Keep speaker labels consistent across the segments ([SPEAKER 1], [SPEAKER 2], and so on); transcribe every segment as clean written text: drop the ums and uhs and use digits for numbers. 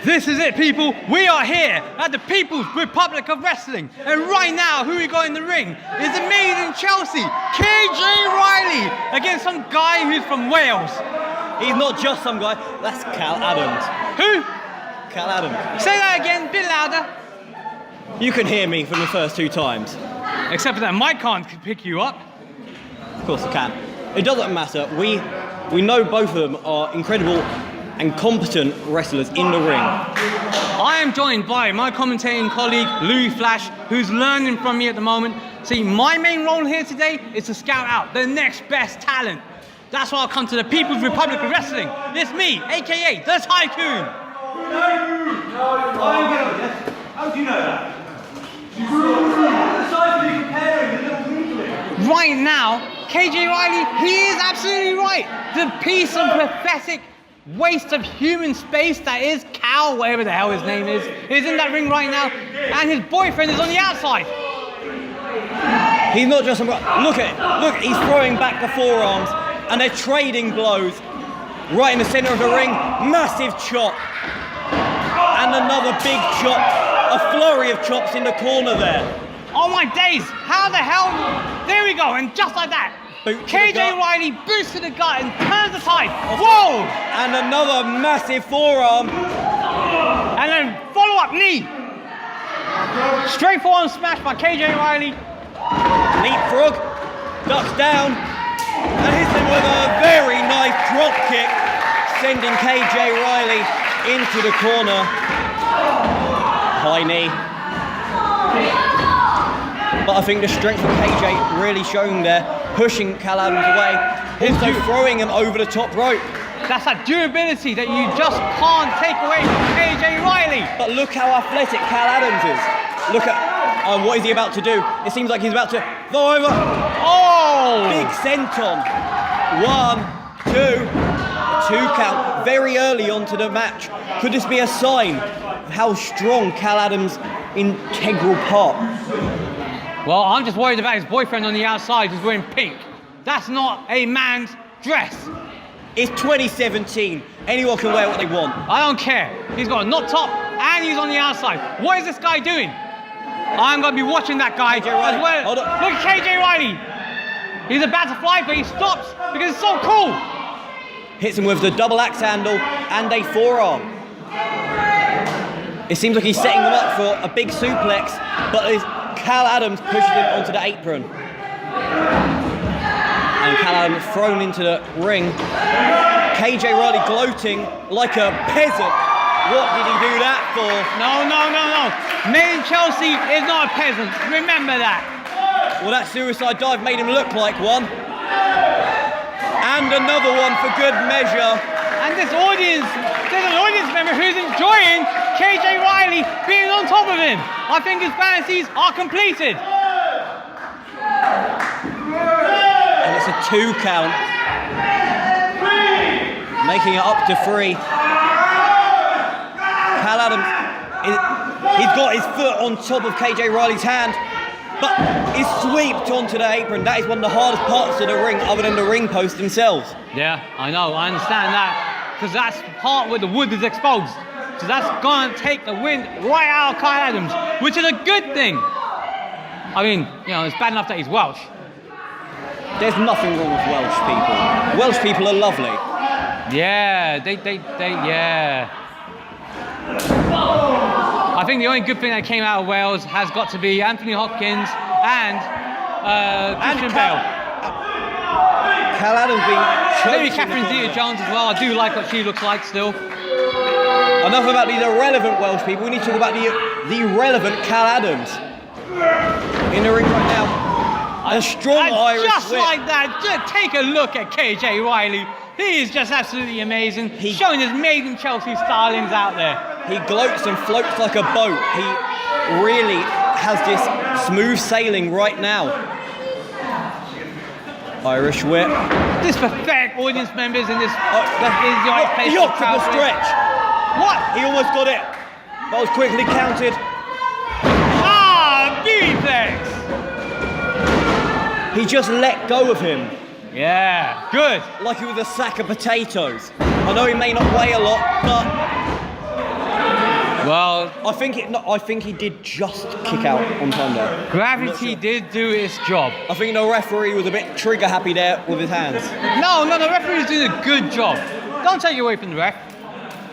[SPEAKER 1] This is it, people. We are here at the People's Republic of Wrestling. And right now, who we got in the ring is the maid in Chelsea, KJ Riley, against some guy who's from Wales.
[SPEAKER 2] He's not just some guy, that's Cal Adams.
[SPEAKER 1] Who?
[SPEAKER 2] Cal Adams.
[SPEAKER 1] Say that again, a bit louder.
[SPEAKER 2] You can hear me from the first 2 times.
[SPEAKER 1] Except for that mic can't pick you up.
[SPEAKER 2] Of course I can. It doesn't matter. We know both of them are incredible and competent wrestlers in the ring.
[SPEAKER 1] I am joined by my commentating colleague, Louis Flash, who's learning from me at the moment. See, my main role here today is to scout out the next best talent. That's why I come to the People's Republic of Wrestling. It's me, aka the Tycoon.
[SPEAKER 3] How do you know that?
[SPEAKER 1] Right now, KJ Riley, he is absolutely right. The piece of pathetic waste of human space that is Cal, whatever the hell his name is in that ring right now, and his boyfriend is on the outside.
[SPEAKER 2] He's not just some guy. Look at it. Look, he's throwing back the forearms and they're trading blows. Right in the center of the ring, massive chop. And another big chop. A flurry of chops in the corner there.
[SPEAKER 1] Oh my days, how the hell? There we go, and just like that, KJ Riley boots to the gut and turns aside. Whoa!
[SPEAKER 2] And another massive forearm.
[SPEAKER 1] And then follow-up knee. Straight forearm smash by KJ Riley.
[SPEAKER 2] Leapfrog, ducks down, and hits him with a very nice drop kick, sending KJ Riley into the corner. High knee. But I think the strength of KJ really showing there, pushing Cal Adams away, also throwing him over the top rope.
[SPEAKER 1] That's that durability that you just can't take away from KJ Riley.
[SPEAKER 2] But look how athletic Cal Adams is. Look at what is he about to do? It seems like he's about to go over.
[SPEAKER 1] Oh!
[SPEAKER 2] Big senton. 1, 2, a 2 count very early on to the match. Could this be a sign of how strong Cal Adams' integral part?
[SPEAKER 1] Well, I'm just worried about his boyfriend on the outside who's wearing pink. That's not a man's dress.
[SPEAKER 2] It's 2017. Anyone can wear what they want.
[SPEAKER 1] I don't care. He's got a knot top and he's on the outside. What is this guy doing? I'm going to be watching that guy as well.
[SPEAKER 2] Hold on.
[SPEAKER 1] Look at KJ Riley. He's about to fly, but he stops because it's so cool.
[SPEAKER 2] Hits him with the double axe handle and a forearm. It seems like he's setting them up for a big suplex, but Cal Adams pushes him onto the apron. And Cal Adams thrown into the ring. KJ Riley gloating like a peasant. What did he do that for?
[SPEAKER 1] No. Main Chelsea is not a peasant. Remember that.
[SPEAKER 2] Well, that suicide dive made him look like one. And another one for good measure.
[SPEAKER 1] And there's an audience member who's enjoying KJ Riley being on top of him. I think his fantasies are completed.
[SPEAKER 2] And it's a 2 count. Making it up to 3. Cal Adams, he's got his foot on top of KJ Riley's hand, but he's swept onto the apron. That is one of the hardest parts of the ring, other than the ring post themselves.
[SPEAKER 1] Yeah, I know, I understand that, because that's the part where the wood is exposed. So that's gonna take the wind right out of Kyle Adams, which is a good thing. I mean, you know, it's bad enough that he's Welsh.
[SPEAKER 2] There's nothing wrong with Welsh people. Welsh people are lovely.
[SPEAKER 1] Yeah, yeah. I think the only good thing that came out of Wales has got to be Anthony Hopkins and Christian Bale.
[SPEAKER 2] Cal Adams being
[SPEAKER 1] maybe Catherine Zeta-Jones as well. I do like what she looks like still.
[SPEAKER 2] Enough about these irrelevant Welsh people. We need to talk about the relevant Cal Adams. In the ring right now. A strong Irish
[SPEAKER 1] just
[SPEAKER 2] whip.
[SPEAKER 1] like that, just take a look at KJ Riley. He is just absolutely amazing. He's showing his made in Chelsea stylings out there.
[SPEAKER 2] He gloats and floats like a boat. He really has this smooth sailing right now. Irish whip.
[SPEAKER 1] This pathetic audience members in this is the right place
[SPEAKER 2] the
[SPEAKER 1] to
[SPEAKER 2] octopus stretch.
[SPEAKER 1] What?
[SPEAKER 2] He almost got it. That was quickly counted.
[SPEAKER 1] Beauty flex.
[SPEAKER 2] He just let go of him.
[SPEAKER 1] Yeah, good.
[SPEAKER 2] Like he was a sack of potatoes. I know he may not weigh a lot, but
[SPEAKER 1] Well,
[SPEAKER 2] I think he did just kick out on time there.
[SPEAKER 1] gravity did do its job.
[SPEAKER 2] I think the referee was a bit trigger happy there with his hands.
[SPEAKER 1] No, the referee's doing a good job. Don't take it away from the ref.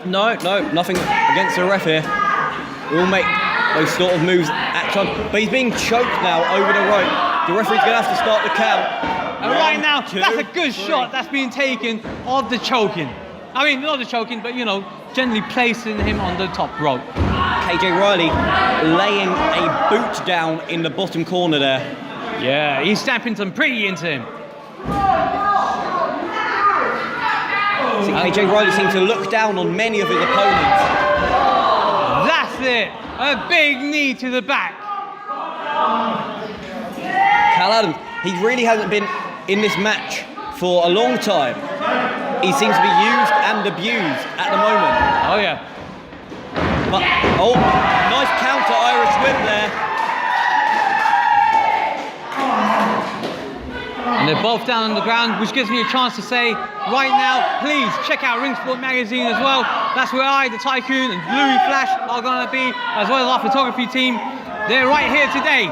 [SPEAKER 2] No, nothing against the ref here. We all make those sort of moves at time. But he's being choked now over the rope. The referee's going to have to start the count.
[SPEAKER 1] And right now, that's a good shot that's being taken of the choking. I mean, not the choking, but, you know, gently placing him on the top rope.
[SPEAKER 2] KJ Riley laying a boot down in the bottom corner there.
[SPEAKER 1] Yeah, he's stamping some pretty into him.
[SPEAKER 2] See, KJ Riley seems to look down on many of his opponents.
[SPEAKER 1] That's it. A big knee to the back.
[SPEAKER 2] Cal Adams, he really hasn't been in this match for a long time. He seems to be used and abused at the moment.
[SPEAKER 1] Oh, yeah.
[SPEAKER 2] But, nice counter Irish whip there.
[SPEAKER 1] And they're both down on the ground, which gives me a chance to say, right now, please check out Ring Sport magazine as well. That's where I, the Tycoon, and Louis Flash are going to be, as well as our photography team. They're right here today,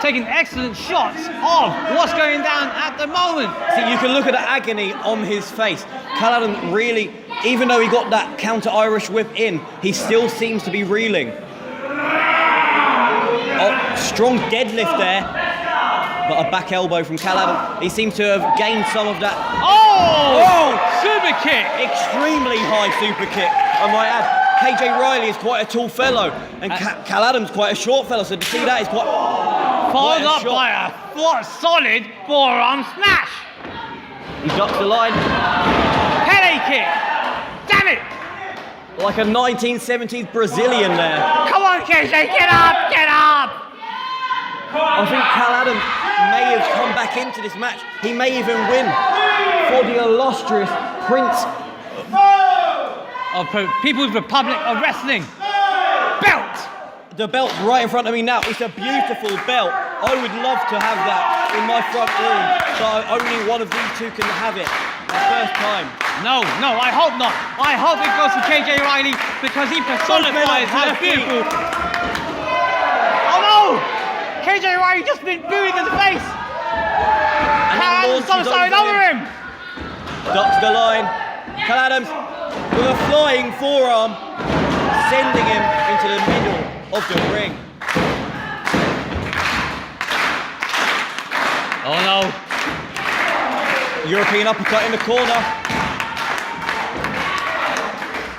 [SPEAKER 1] taking excellent shots of what's going down at the moment.
[SPEAKER 2] See, you can look at the agony on his face. Cal Adams really, even though he got that counter Irish whip in, he still seems to be reeling. Strong deadlift there, but a back elbow from Cal Adams. He seems to have gained some of that.
[SPEAKER 1] Oh! Super kick!
[SPEAKER 2] Extremely high super kick, I might add. KJ Riley is quite a tall fellow, and Cal Adams quite a short fellow, so to see that is quite...
[SPEAKER 1] Followed up by a solid forearm smash.
[SPEAKER 2] He ducks the line.
[SPEAKER 1] Pele kick. Damn it!
[SPEAKER 2] Like a 1970s Brazilian there.
[SPEAKER 1] Come on, KJ, get up, get up!
[SPEAKER 2] I think Cal Adams may have come back into this match. He may even win for the illustrious Prince
[SPEAKER 1] of People's Republic of Wrestling belt.
[SPEAKER 2] The belt's right in front of me now. It's a beautiful belt. I would love to have that in my front room, so only one of these two can have it. The first time.
[SPEAKER 1] No, I hope not. I hope it goes to KJ Riley because he personifies how beautiful. Oh no! KJ Riley just been booed in the face. Cal Adams somersaulted over him.
[SPEAKER 2] Ducks the line. Cal Adams with a flying forearm, sending him into the middle of the ring.
[SPEAKER 1] Oh no.
[SPEAKER 2] European uppercut in the corner.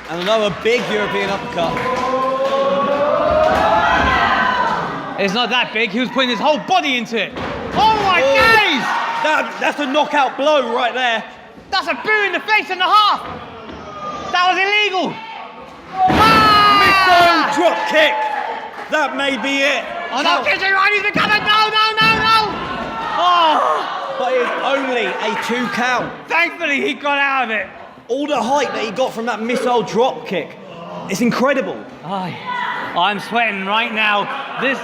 [SPEAKER 2] And another big European uppercut.
[SPEAKER 1] It's not that big, he was putting his whole body into it. Oh my days!
[SPEAKER 2] That's a knockout blow right there.
[SPEAKER 1] That's a boot in the face and a half. That was illegal.
[SPEAKER 2] Missile drop kick. That may be it.
[SPEAKER 1] Oh no, KJ Riley's becoming, no. Oh.
[SPEAKER 2] But it's only a 2 count.
[SPEAKER 1] Thankfully he got out of it.
[SPEAKER 2] All the height that he got from that missile drop kick. It's incredible.
[SPEAKER 1] I'm sweating right now. This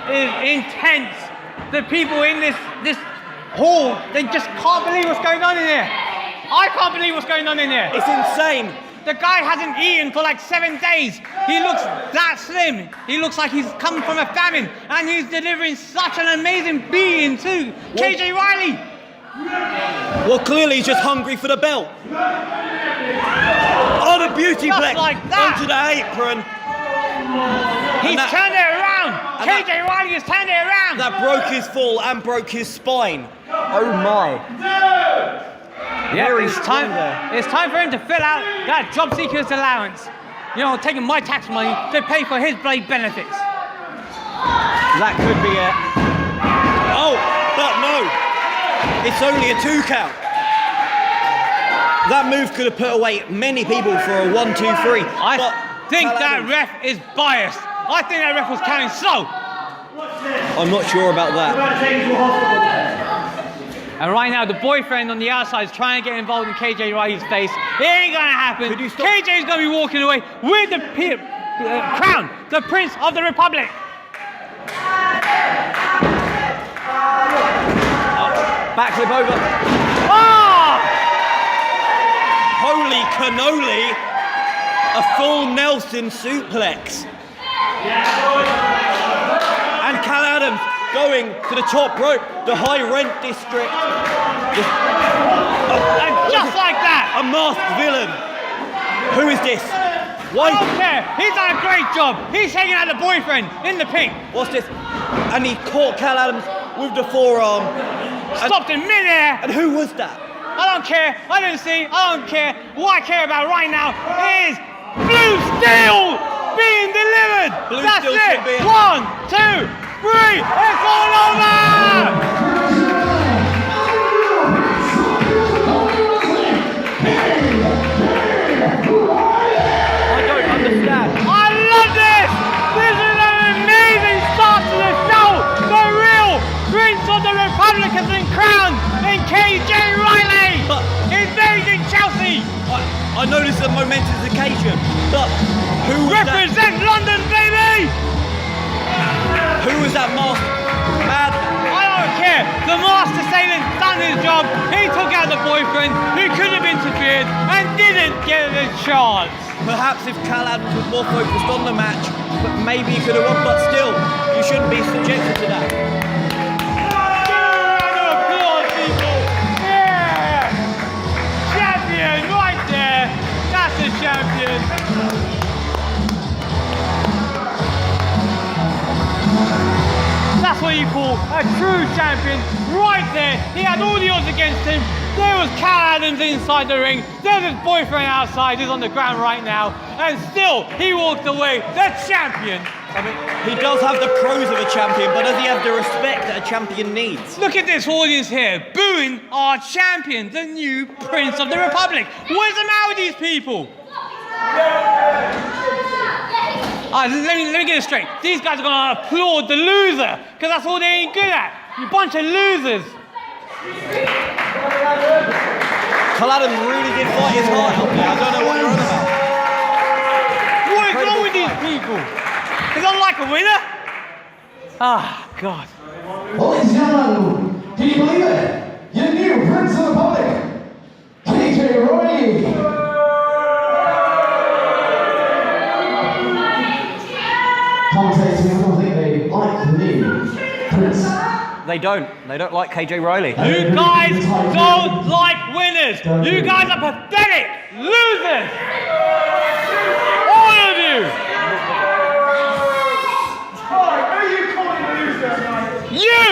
[SPEAKER 1] is intense. The people in this hall, they just can't believe what's going on in here. I can't believe what's going on in here.
[SPEAKER 2] It's insane.
[SPEAKER 1] The guy hasn't eaten for like 7 days. He looks that slim. He looks like he's come from a famine, and he's delivering such an amazing beating too. KJ Riley.
[SPEAKER 2] Well, clearly he's just hungry for the belt. Oh, the beauty
[SPEAKER 1] Just
[SPEAKER 2] black
[SPEAKER 1] like that.
[SPEAKER 2] onto the apron.
[SPEAKER 1] He's turned it around. KJ Riley has turned it around.
[SPEAKER 2] That broke his fall and broke his spine. Oh my.
[SPEAKER 1] Yeah, it's time for him to fill out that job seeker's allowance. You know, taking my tax money to pay for his blade benefits.
[SPEAKER 2] That could be it. Oh, but no. It's only a 2 count. That move could have put away many people for a 1, 2, 3.
[SPEAKER 1] I think that ref is biased. I think that ref was counting slow.
[SPEAKER 2] I'm not sure about that.
[SPEAKER 1] And right now, the boyfriend on the outside is trying to get involved in KJ Riley's face. It ain't gonna happen. KJ's gonna be walking away with the crown, the Prince of the Republic.
[SPEAKER 2] Backflip over.
[SPEAKER 1] Oh!
[SPEAKER 2] Holy cannoli. A full Nelson suplex. And Cal Adams going to the top rope, the high rent district.
[SPEAKER 1] And just like that.
[SPEAKER 2] A masked villain. Who is this? Why?
[SPEAKER 1] I don't care. He's done a great job. He's hanging out the boyfriend in the pink.
[SPEAKER 2] What's this? And he caught Cal Adams with the forearm.
[SPEAKER 1] Stopped in midair.
[SPEAKER 2] And who was that?
[SPEAKER 1] I don't care. I didn't see. I don't care. What I care about right now is Blue Steel being delivered.
[SPEAKER 2] Blue
[SPEAKER 1] That's
[SPEAKER 2] Steel
[SPEAKER 1] it.
[SPEAKER 2] should be
[SPEAKER 1] 1, 2, 3. It's all over.
[SPEAKER 2] I don't understand.
[SPEAKER 1] I love this. This is an amazing start to the show. The real Prince of the Republic has been crowned in KJ Riley.
[SPEAKER 2] But
[SPEAKER 1] invading Chelsea.
[SPEAKER 2] I know this is a momentous occasion, but who was
[SPEAKER 1] Represent London, baby.
[SPEAKER 2] Who was that masked madman?
[SPEAKER 1] I don't care. The master assailant done his job. He took out the boyfriend who could have interfered and didn't get a chance.
[SPEAKER 2] Perhaps if Cal Adams was more focused on the match, but maybe he could have won, but still, you shouldn't be subjected to that.
[SPEAKER 1] Champion right there. That's the champion. That's what you call a true champion. Right there. He had all the odds against him. There was Cal Adams inside the ring. There's his boyfriend outside. He's on the ground right now. And still, he walked away the champion.
[SPEAKER 2] I mean, he does have the pros of a champion, but does he have the respect that a champion needs?
[SPEAKER 1] Look at this audience here, booing our champion, the new Prince of the Republic. What's the matter with these people? Let me get it straight. These guys are gonna applaud the loser, because that's all they ain't good at. You bunch of losers.
[SPEAKER 2] Cal Adams really did fight his heart out there. I don't know what you're on about.
[SPEAKER 1] What is wrong with these people? Is that like a winner? Ah, God.
[SPEAKER 4] Ladies and gentlemen, can you believe it? Your new Prince of the Republic, KJ Roy. Commentators, I don't think they like me, Prince.
[SPEAKER 2] They don't like KJ Riley.
[SPEAKER 1] You guys don't like winners. You guys are pathetic losers. All of you. You!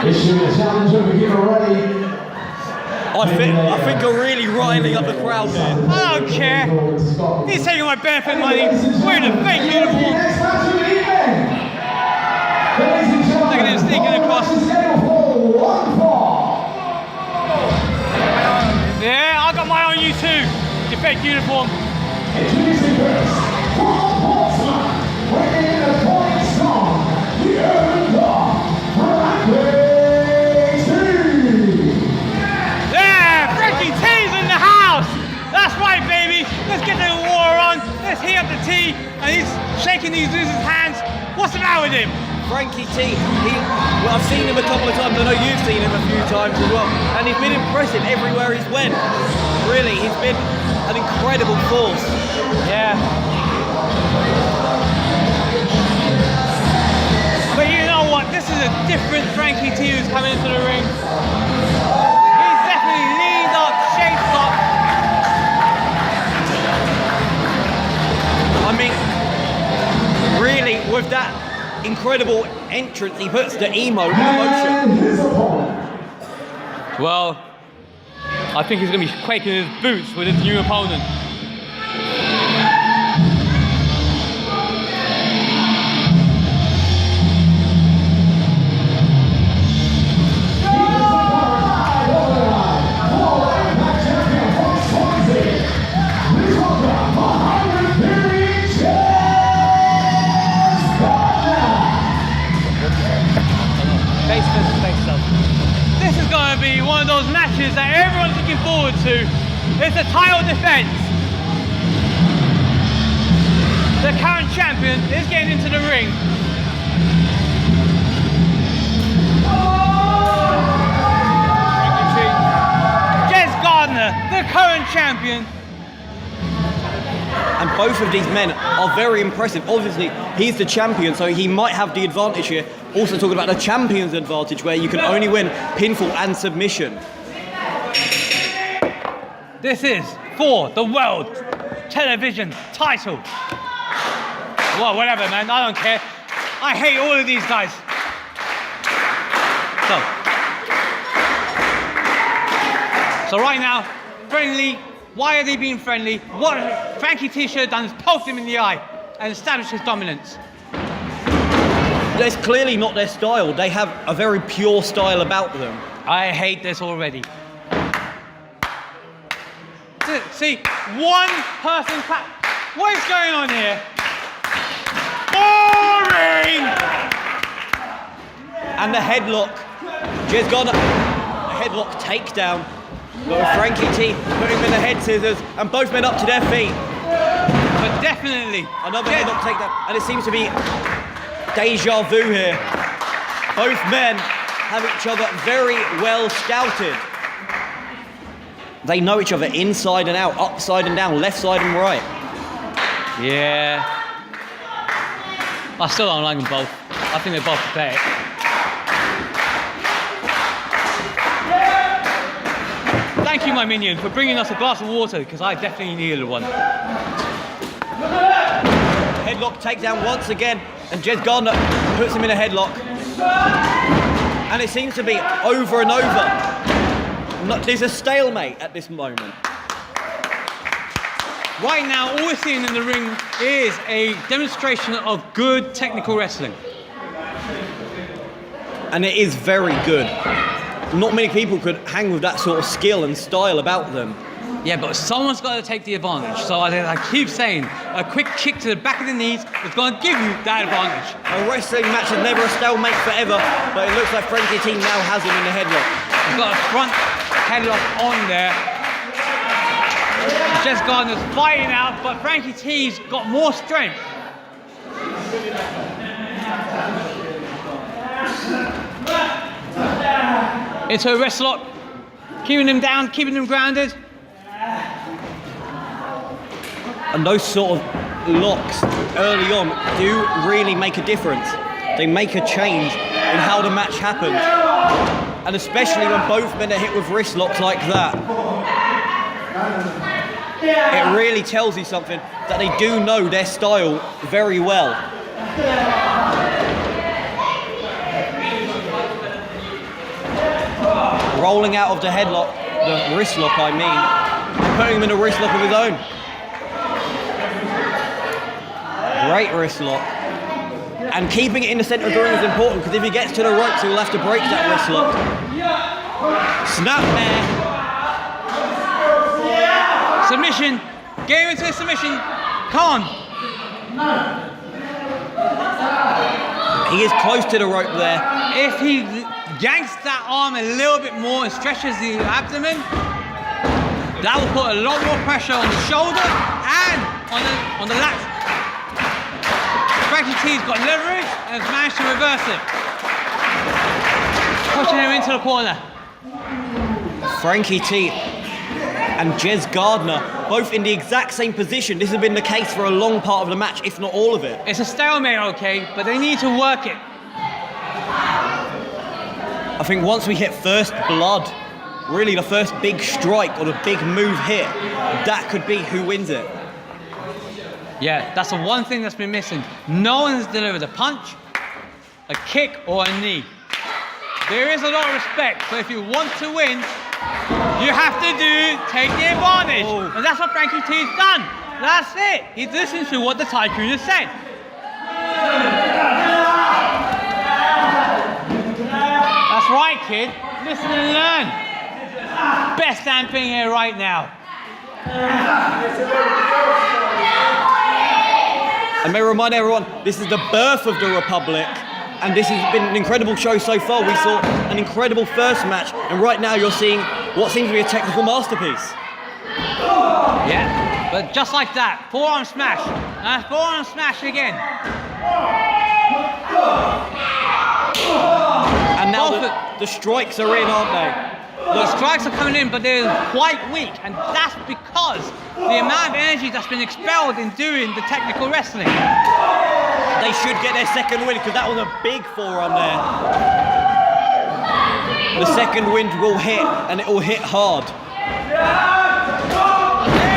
[SPEAKER 4] Issuing a challenge over here already.
[SPEAKER 2] I think you're really riling up the crowd there.
[SPEAKER 1] I don't care. He's taking my benefit money. Wearing a fake uniform. Look at him sneaking across. Yeah, I got my own you too. Your fake uniform.
[SPEAKER 4] Introducing first, from Portsmouth, bringing in a point song, the Urban Dog, Frankie T.
[SPEAKER 1] Yeah, Frankie T's in the house. That's right, baby. Let's get the war on. Let's heat up the tea. And he's shaking these losers' hands. What's the matter with him?
[SPEAKER 2] Frankie T, well, I've seen him a couple of times. I know you've seen him a few times as well. And he's been impressive everywhere he's went. Really, he's been an incredible force.
[SPEAKER 1] Yeah. But you know what? This is a different Frankie T who's coming into the ring. He's definitely leaned up, shaped up.
[SPEAKER 2] I mean, really, with that incredible entrance, he puts the emo in motion.
[SPEAKER 4] And his opponent.
[SPEAKER 1] Well, I think he's going to be quaking his boots with his new opponent. This is going to be one of those matches that everyone's looking forward to. It's a title defense. The current champion is getting into the ring. Jez Gardner, the current champion.
[SPEAKER 2] And both of these men are very impressive. Obviously, he's the champion, so he might have the advantage here. Also talking about the champion's advantage, where you can only win pinfall and submission.
[SPEAKER 1] This is for the world television title. Well, whatever, man. I don't care. I hate all of these guys. So right now, friendly. Why are they being friendly? What Frankie T should have done is poke him in the eye and establish his dominance.
[SPEAKER 2] That's clearly not their style. They have a very pure style about them.
[SPEAKER 1] I hate this already. See, one person clap. What is going on here? Boring!
[SPEAKER 2] And the headlock. Jez Gardner, a headlock takedown. Got Frankie T putting him in the head scissors, and both men up to their feet.
[SPEAKER 1] But definitely.
[SPEAKER 2] Another headlock takedown, and it seems to be deja vu here. Both men have each other very well scouted. They know each other inside and out, upside and down, left side and right.
[SPEAKER 1] Yeah. I still don't like them both. I think they're both pathetic. Thank you, my minion, for bringing us a glass of water, because I definitely needed one.
[SPEAKER 2] Headlock takedown once again, and Jez Gardner puts him in a headlock. And it seems to be over and over. There's a stalemate at this moment.
[SPEAKER 1] Right now, all we're seeing in the ring is a demonstration of good technical wrestling.
[SPEAKER 2] And it is very good. Not many people could hang with that sort of skill and style about them.
[SPEAKER 1] Yeah, but someone's got to take the advantage. So I keep saying, a quick kick to the back of the knees is going to give you that advantage.
[SPEAKER 2] A wrestling match is never a stalemate forever, but it looks like Frankie T now has him in the headlock.
[SPEAKER 1] He's got a front headlock on there. Jez Gardner's fighting out, but Frankie T's got more strength. Into a wrist lock, keeping him down, keeping him grounded.
[SPEAKER 2] And those sort of locks early on do really make a difference. They make a change in how the match happens. And especially when both men are hit with wrist locks like that. It really tells you something that they do know their style very well. Rolling out of the headlock, the wrist lock I mean, putting him in a wrist lock of his own. Great wrist lock. And keeping it in the centre of the ring is important, because if he gets to the ropes, he'll have to break that wrist lock. Snapmare.
[SPEAKER 1] Submission. Get him into a submission. Come on.
[SPEAKER 2] He is close to the rope there.
[SPEAKER 1] If he yanks that arm a little bit more and stretches the abdomen, that will put a lot more pressure on the shoulder and on the lats. Frankie T's got leverage and has managed to reverse it. Pushing him into the corner.
[SPEAKER 2] Frankie T and Jez Gardner, both in the exact same position. This has been the case for a long part of the match, if not all of it.
[SPEAKER 1] It's a stalemate, okay, but they need to work it.
[SPEAKER 2] I think once we hit first blood, really the first big strike or the big move hit, that could be who wins it.
[SPEAKER 1] Yeah, that's the one thing that's been missing. No one has delivered a punch, a kick, or a knee. There is a lot of respect, but if you want to win, you have to take the advantage.
[SPEAKER 2] Oh.
[SPEAKER 1] And that's what Frankie T's done. That's it. He's listened to what the Tycoon has said. That's right, kid. Listen and learn. Best damn thing here right now.
[SPEAKER 2] I may remind everyone, this is the birth of the Republic, and this has been an incredible show so far. We saw an incredible first match, and right now you're seeing what seems to be a technical masterpiece.
[SPEAKER 1] Yeah, but just like that, forearm smash, and forearm smash again.
[SPEAKER 2] And now the strikes are in, aren't they?
[SPEAKER 1] The strikes are coming in, but they're quite weak, and that's because the amount of energy that's been expelled in doing the technical wrestling.
[SPEAKER 2] They should get their second win because that was a big forearm there. The second wind will hit, and it will hit hard.
[SPEAKER 1] There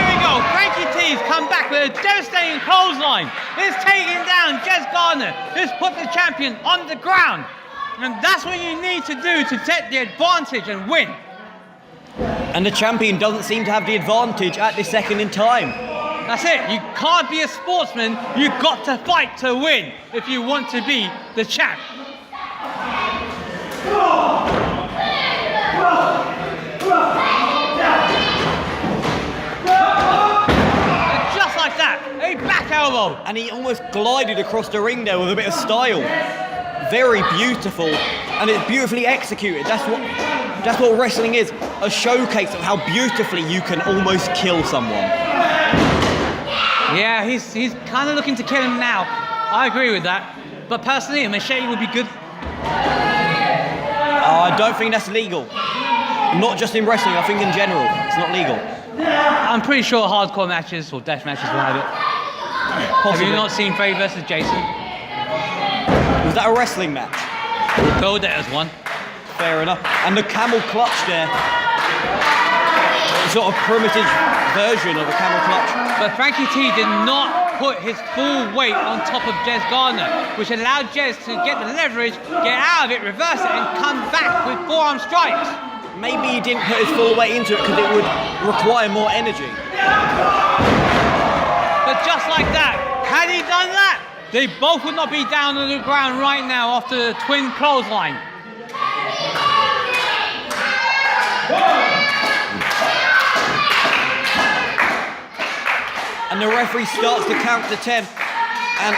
[SPEAKER 1] we go. Frankie T's come back with a devastating clothesline. It's taking down Jez Gardner. It's put the champion on the ground. And that's what you need to do to take the advantage and win.
[SPEAKER 2] And the champion doesn't seem to have the advantage at this second in time.
[SPEAKER 1] That's it. You can't be a sportsman. You've got to fight to win if you want to be the champ. And just like that, a back elbow.
[SPEAKER 2] And he almost glided across the ring there with a bit of style. Very beautiful, and it's beautifully executed. That's what wrestling is, a showcase of how beautifully you can almost kill someone.
[SPEAKER 1] Yeah, he's kind of looking to kill him now. I agree with that. But personally, a machete would be good.
[SPEAKER 2] I don't think that's legal. Not just in wrestling, I think in general, it's not legal.
[SPEAKER 1] I'm pretty sure hardcore matches or death matches will have it. Have you not seen Frey versus Jason?
[SPEAKER 2] Was that a wrestling match?
[SPEAKER 1] We'll build it as one.
[SPEAKER 2] Fair enough. And the camel clutch there, sort of primitive version of a camel clutch.
[SPEAKER 1] But Frankie T did not put his full weight on top of Jez Gardner, which allowed Jez to get the leverage, get out of it, reverse it, and come back with forearm strikes.
[SPEAKER 2] Maybe he didn't put his full weight into it because it would require more energy.
[SPEAKER 1] But just like that, had he done that, they both would not be down on the ground right now after the twin clothesline.
[SPEAKER 2] And the referee starts to count to 10. And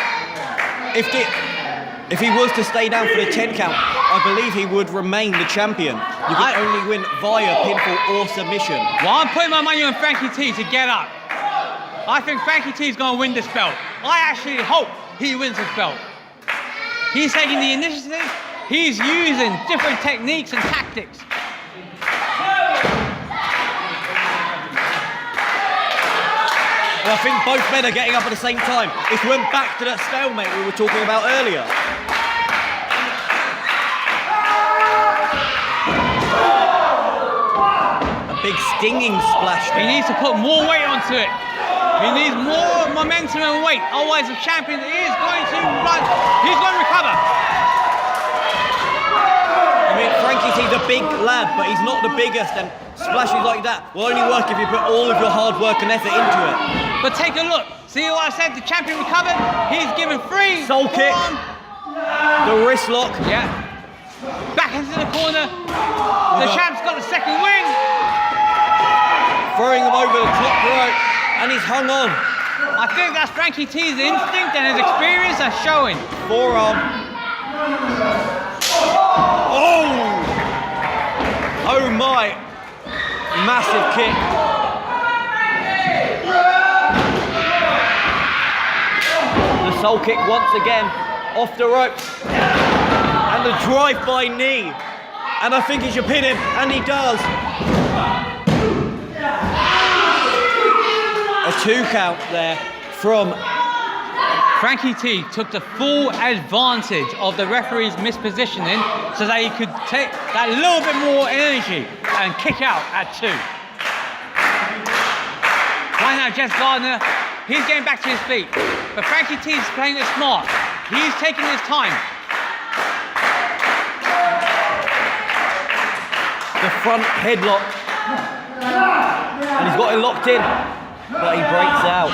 [SPEAKER 2] if he was to stay down for the 10 count, I believe he would remain the champion. You can only win via pinfall or submission.
[SPEAKER 1] Well, I'm putting my money on Frankie T to get up. I think Frankie T is going to win this belt. I actually hope he wins this belt. He's taking the initiative. He's using different techniques and tactics.
[SPEAKER 2] And I think both men are getting up at the same time. It went back to that stalemate we were talking about earlier. A big stinging splash there.
[SPEAKER 1] He needs to put more weight onto it. He needs more momentum and weight. Otherwise, the champion is going to run. He's going to recover.
[SPEAKER 2] I mean, Frankie T's a big lad, but he's not the biggest, and splashes like that will only work if you put all of your hard work and effort into it.
[SPEAKER 1] But take a look. See what I said? The champion recovered. He's given free.
[SPEAKER 2] Soul kick. The wrist lock.
[SPEAKER 1] Yeah. Back into the corner. The champ's got the second win.
[SPEAKER 2] Throwing him over the top rope, and he's hung on.
[SPEAKER 1] I think that's Frankie T's instinct and his experience are showing.
[SPEAKER 2] Forearm. Oh! Oh my! Massive kick. The soul kick once again, off the ropes. And the drive-by knee. And I think he should pin him, and he does. A 2 count there from
[SPEAKER 1] Frankie T took the full advantage of the referee's mispositioning so that he could take that little bit more energy and kick out at 2. Right now, Jez Gardner, he's getting back to his feet. But Frankie T is playing it smart. He's taking his time.
[SPEAKER 2] the front headlock. And he's got it locked in, but he breaks out.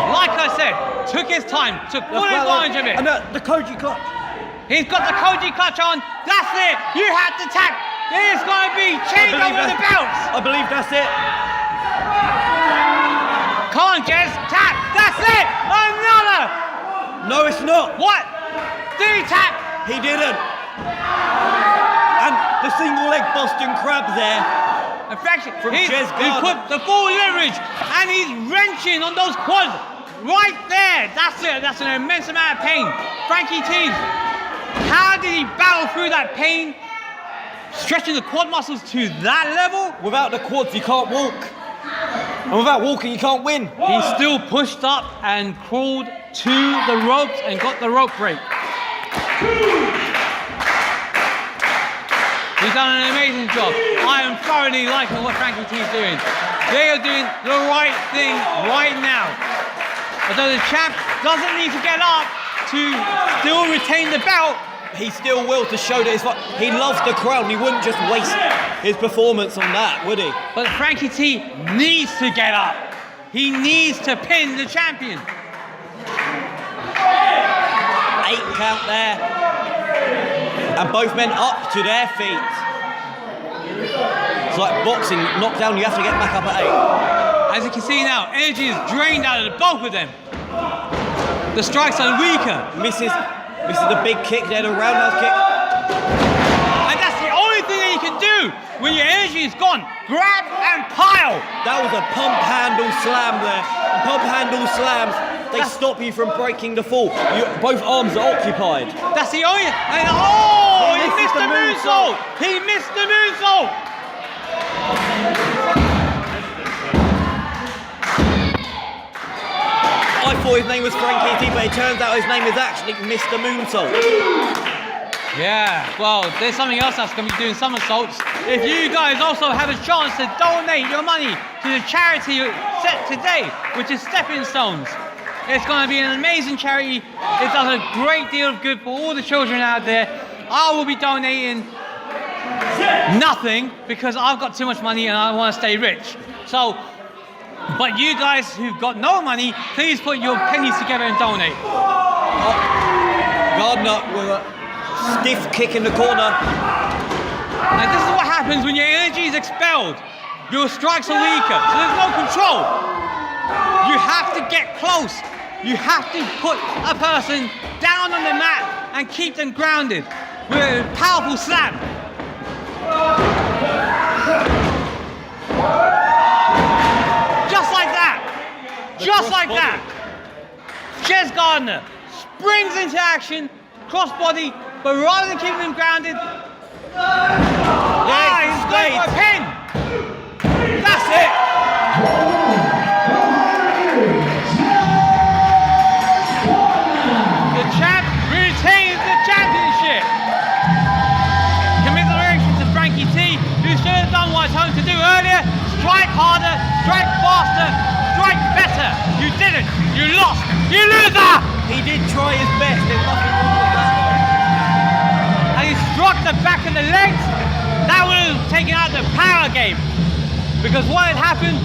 [SPEAKER 1] Like I said, took his time, took full advantage of it.
[SPEAKER 2] And the Koji clutch.
[SPEAKER 1] He's got the Koji clutch on. That's it. You had to tap. There's going to be change over the belts.
[SPEAKER 2] I believe that's it.
[SPEAKER 1] Come on, Jez. Tap. That's it. Another.
[SPEAKER 2] No, it's not.
[SPEAKER 1] What? Did he tap?
[SPEAKER 2] He didn't. And the single leg Boston Crab there.
[SPEAKER 1] In fact,
[SPEAKER 2] From
[SPEAKER 1] he
[SPEAKER 2] Jez Gardner.
[SPEAKER 1] put the full leverage and he's wrenching on those quads right there. That's it. That's an immense amount of pain. Frankie T, how did he battle through that pain stretching the quad muscles to that level.
[SPEAKER 2] Without the quads, you can't walk. And without walking, you can't win.
[SPEAKER 1] He still pushed up and crawled to the ropes and got the rope break. He's done an amazing job. I am thoroughly liking what Frankie T is doing. They are doing the right thing right now. Although the champ doesn't need to get up to still retain the belt,
[SPEAKER 2] He still will to show that he loves the crowd and he wouldn't just waste his performance on that, would he?
[SPEAKER 1] but Frankie T needs to get up. He needs to pin the champion.
[SPEAKER 2] 8 count there. And both men up to their feet. It's like boxing, knockdown, you have to get back up at 8.
[SPEAKER 1] As you can see now, energy is drained out of both of them. The strikes are weaker.
[SPEAKER 2] Misses the big kick there, the roundhouse kick.
[SPEAKER 1] And that's the only thing that you can do when your energy is gone. Grab and pile.
[SPEAKER 2] That was a pump handle slam there. Pump handle slams, they stop you from breaking the fall. Both arms are occupied.
[SPEAKER 1] That's the only. And oh, he missed the moonsault. He missed the moonsault.
[SPEAKER 2] I thought his name was Frankie T, but it turns out his name is actually Mr. Moonsault.
[SPEAKER 1] Yeah, well, there's something else that's going to be doing somersaults. If you guys also have a chance to donate your money to the charity set today, which is Stepping Stones, it's going to be an amazing charity. It does a great deal of good for all the children out there. I will be donating nothing because I've got too much money and I want to stay rich. So, but you guys who've got no money, please put your pennies together and donate.
[SPEAKER 2] Gardner with a stiff kick in the corner.
[SPEAKER 1] And this is what happens when your energy is expelled. Your strikes are weaker, so there's no control. You have to get close. You have to put a person down on the mat and keep them grounded with a powerful slam. Just like that. Just like that. Jez Gardner springs into action, crossbody, but rather than keeping him grounded, he's going for a pin. That's it. The champ retains the championship. Commiserations to Frankie T, who should have done what I told him to do earlier. Strike harder, strike faster, strike better. You didn't. You lost. You loser.
[SPEAKER 2] He did try his best. There's nothing wrong with that.
[SPEAKER 1] And he struck the back of the legs. That would have taken out the power game. Because what had happened,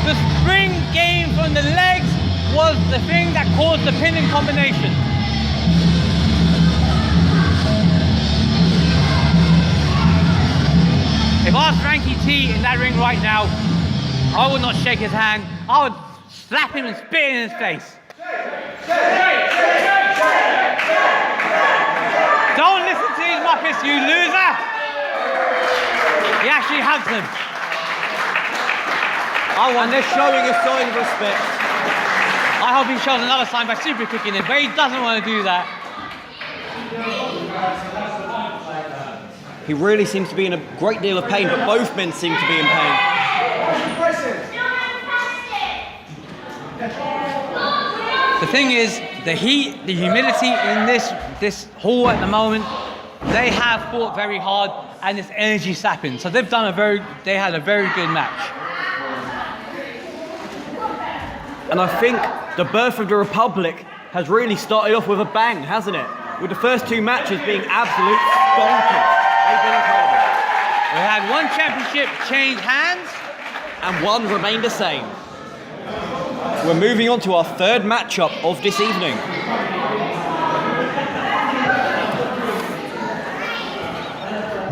[SPEAKER 1] the spring game from the legs was the thing that caused the pinning combination. If I was Frankie T in that ring right now, I would not shake his hand. I would slap him and spit in his face. Don't listen to these muppets, you loser! He actually hugs them.
[SPEAKER 2] And they're showing a sign of respect.
[SPEAKER 1] I hope he shows another sign by super kicking him, but he doesn't want to do that.
[SPEAKER 2] He really seems to be in a great deal of pain, but both men seem to be in pain.
[SPEAKER 1] The thing is, the heat, the humidity in this hall at the moment, they have fought very hard and it's energy sapping. So they had a very good match.
[SPEAKER 2] And I think the birth of the Republic has really started off with a bang, hasn't it? With the first 2 matches being absolute bonkers. They've been incredible.
[SPEAKER 1] We had one championship change hands.
[SPEAKER 2] And one remained the same. We're moving on to our 3rd matchup of this evening.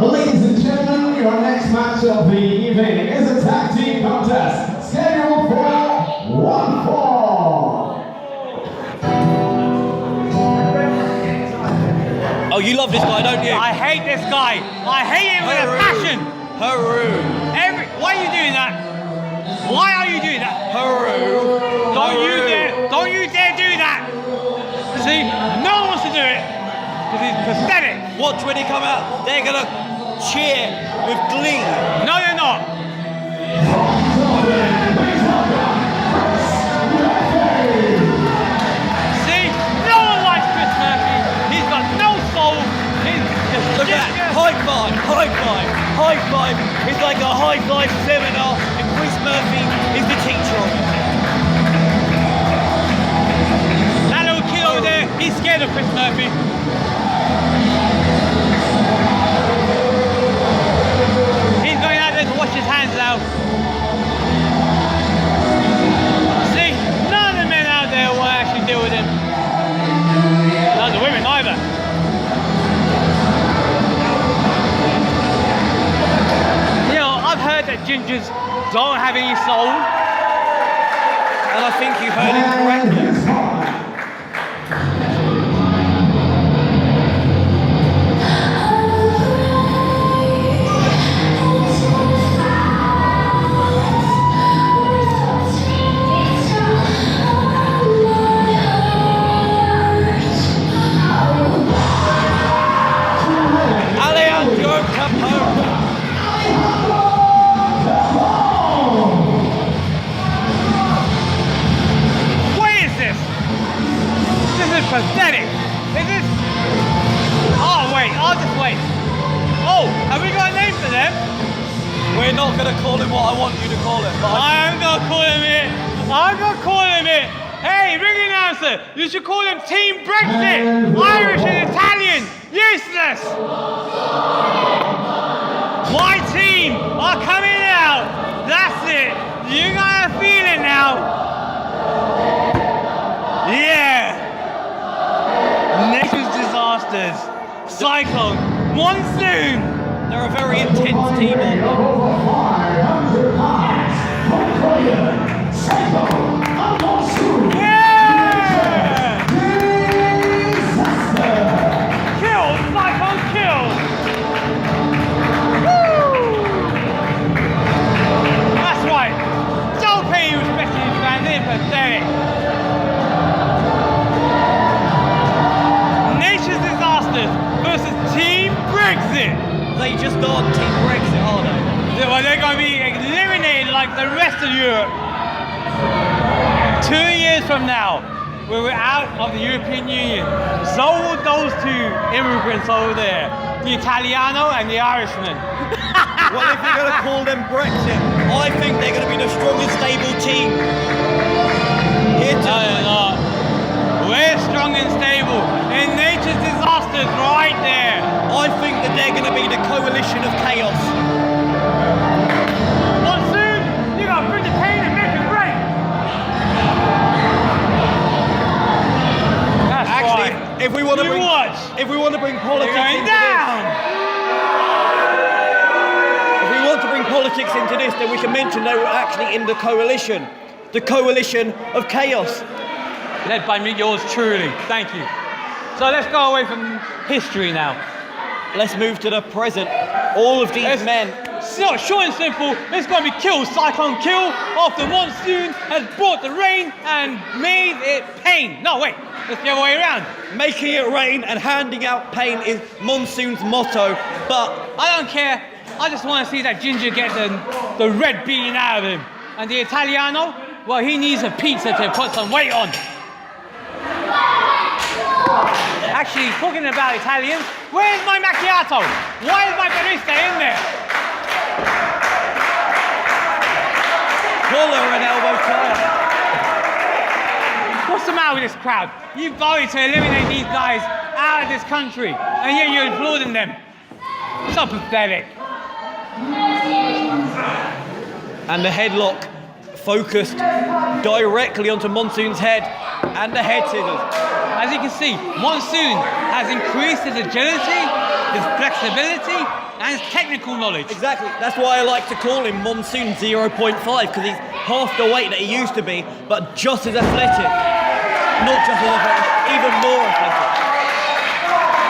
[SPEAKER 4] Ladies and gentlemen, your next match of the evening is a tag team contest scheduled for 1 fall.
[SPEAKER 2] Oh, you love this guy, don't you?
[SPEAKER 1] I hate this guy. I hate him with a passion.
[SPEAKER 2] Haru.
[SPEAKER 1] Why are you doing that? Why are you doing that?
[SPEAKER 2] Haru.
[SPEAKER 1] Don't you dare do that. See, no one wants to do it because he's pathetic.
[SPEAKER 2] Watch when he come out. They're gonna cheer with glee.
[SPEAKER 1] No, you're not. See, no one likes Chris Murphy. He's got no soul. He's just
[SPEAKER 2] Look at that, high five, high five, high five. It's like a high five seminar, and Chris Murphy is the teacher of it.
[SPEAKER 1] That little kid over there, he's scared of Chris Murphy. He's going out there to wash his hands now. See, none of the men out there will actually deal with him. None of the women either. You know, I've heard that gingers don't have any soul.
[SPEAKER 2] And I think you heard it correctly.
[SPEAKER 1] Pathetic. Is this? Oh wait, I'll just wait. Oh, have we got a name for them?
[SPEAKER 2] We're not going to call him what I want you to call him. But
[SPEAKER 1] I'm gonna call him it. I'm gonna call him it. Hey, ring announcer, you should call them Team Brexit. Irish and Italian. Useless. My team are coming out. That's it. You gotta feel it now. Yeah. Nature's disasters, cyclone, monsoon.
[SPEAKER 2] they're a very intense team.
[SPEAKER 1] Yeah! Kill, cyclone, kill. Woo! That's right. Don't pay you respect to these fans, they're pathetic. Versus Team Brexit.
[SPEAKER 2] They just aren't Team Brexit, are they?
[SPEAKER 1] Well, they're going to be eliminated like the rest of Europe. 2 years from now, when we're out of the European Union, so will those two immigrants over there, the Italiano and the Irishman.
[SPEAKER 2] Well, if you're going to call them Brexit, I think they're going to be the strongest, stable team. Here
[SPEAKER 1] No, they're not. We're strong and stable. And nature's disasters right there.
[SPEAKER 2] I think that they're going to be the coalition of chaos.
[SPEAKER 1] Monsoon, you gotta bring the pain and make it rain. That's
[SPEAKER 2] Actually,
[SPEAKER 1] right.
[SPEAKER 2] if we want to
[SPEAKER 1] You
[SPEAKER 2] bring,
[SPEAKER 1] watch.
[SPEAKER 2] if we want to bring politics
[SPEAKER 1] They're going
[SPEAKER 2] into
[SPEAKER 1] down.
[SPEAKER 2] this, if we want to bring politics into this, then we can mention they were actually in the coalition of chaos.
[SPEAKER 1] Led by me, yours truly. Thank you. So let's go away from history now.
[SPEAKER 2] Let's move to the present. All of these men.
[SPEAKER 1] So short and simple, it's going to be kill, cyclone kill, after monsoon has brought the rain and made it pain. No, wait, it's the other way around.
[SPEAKER 2] Making it rain and handing out pain is Monsoon's motto, but
[SPEAKER 1] I don't care. I just want to see that Ginger get the red beaten out of him. And the Italiano, well, he needs a pizza to put some weight on. Actually, talking about Italians, where's my macchiato? Why is my barista in there?
[SPEAKER 2] collar and elbow tie.
[SPEAKER 1] What's the matter with this crowd? You voted to eliminate these guys out of this country, and yet you're applauding them. So pathetic.
[SPEAKER 2] And the headlock focused directly onto Monsoon's head and the head scissors.
[SPEAKER 1] As you can see, Monsoon has increased his agility, his flexibility, and his technical knowledge.
[SPEAKER 2] Exactly, that's why I like to call him Monsoon 0.5, because he's half the weight that he used to be, but just as athletic. Not just as athletic, even more athletic.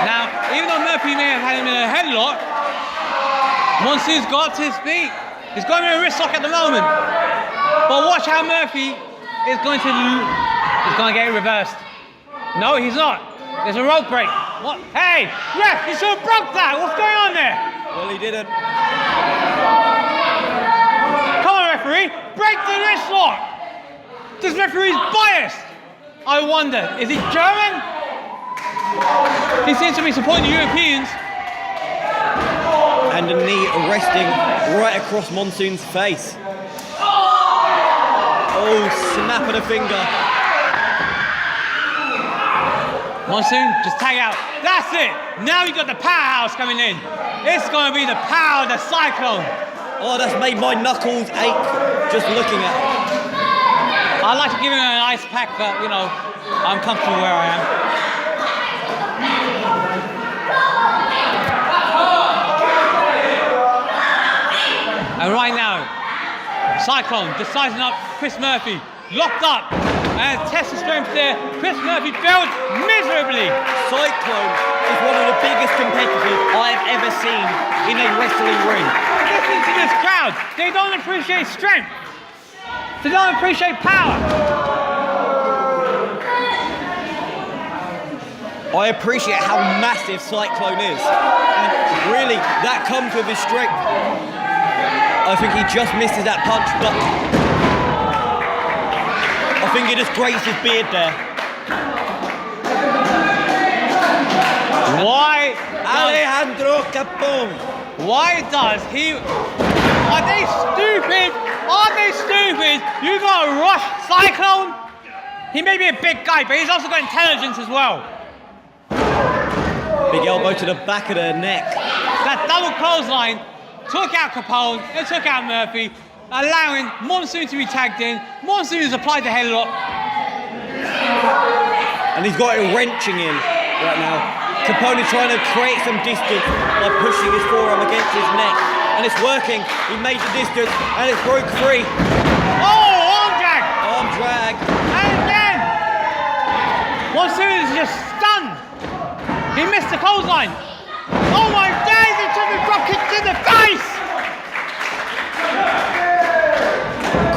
[SPEAKER 1] Now, even though Murphy may have had him in a headlock, Monsoon's got to his feet. He's got him in a wrist lock at the moment. But watch how Murphy is going to get it reversed. No, he's not. There's a rope break. What? Hey, ref, you should have broke that. What's going on there?
[SPEAKER 2] Well, he didn't.
[SPEAKER 1] Come on, referee, break the wrist lock. This referee's biased. I wonder, is he German? He seems to be supporting the Europeans.
[SPEAKER 2] And a knee resting right across Monsoon's face. Oh, snap of the finger.
[SPEAKER 1] Monsoon, just tag out. That's it. Now you got the powerhouse coming in. It's going to be the power of the Cyclone.
[SPEAKER 2] Oh, that's made my knuckles ache just looking at it.
[SPEAKER 1] I'd like to give him an ice pack, but, you know, I'm comfortable where I am. And right now, Cyclone just sizing up Chris Murphy. Locked up. And test the strength there. Chris Murphy failed miserably.
[SPEAKER 2] Cyclone is one of the biggest competitors I've ever seen in a wrestling ring.
[SPEAKER 1] Listen to this crowd. They don't appreciate strength. They don't appreciate power.
[SPEAKER 2] I appreciate how massive Cyclone is. And really, that comes with his strength. I think he just misses that punch, but I think he just grazed his beard there.
[SPEAKER 1] Why?
[SPEAKER 2] Alejandro Capone.
[SPEAKER 1] Why does he? Are they stupid? Are they stupid? You got to rush Cyclone? He may be a big guy, but he's also got intelligence as well.
[SPEAKER 2] Big elbow to the back of the neck.
[SPEAKER 1] That double clothesline took out Capone, it took out Murphy, allowing Monsoon to be tagged in. Monsoon has applied the headlock.
[SPEAKER 2] And he's got it wrenching in right now. Capone is trying to create some distance by pushing his forearm against his neck. And it's working. He made the distance and it's broke free.
[SPEAKER 1] Oh, arm drag!
[SPEAKER 2] Arm drag.
[SPEAKER 1] And again! Monsoon is just stunned. He missed the clothesline. Oh my days, he took a drop kick to the face!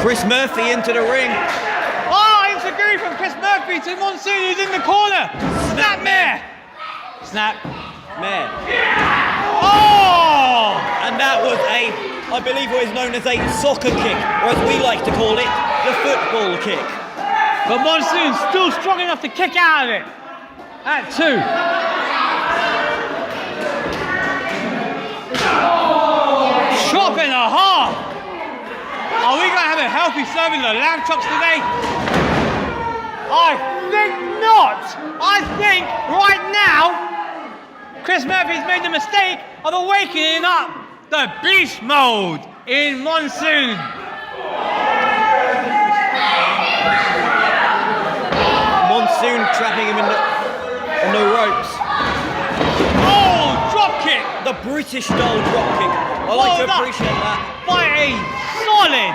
[SPEAKER 2] Chris Murphy into the ring.
[SPEAKER 1] Oh, insecurity from Chris Murphy to Monsoon, who's in the corner. Snap mare. Snap.
[SPEAKER 2] Man.
[SPEAKER 1] Oh!
[SPEAKER 2] And that was I believe what is known as a soccer kick, or as we like to call it, the football kick.
[SPEAKER 1] But Monsoon's still strong enough to kick out of it. At 2. Chop and a half. Are we going to have a healthy serving of lamb chops today? I think not. I think right now, Chris Murphy's made the mistake of awakening up the beast mode in Monsoon.
[SPEAKER 2] Monsoon trapping him on the ropes.
[SPEAKER 1] Oh, drop kick.
[SPEAKER 2] The British style drop kick. I like to appreciate that.
[SPEAKER 1] By a solid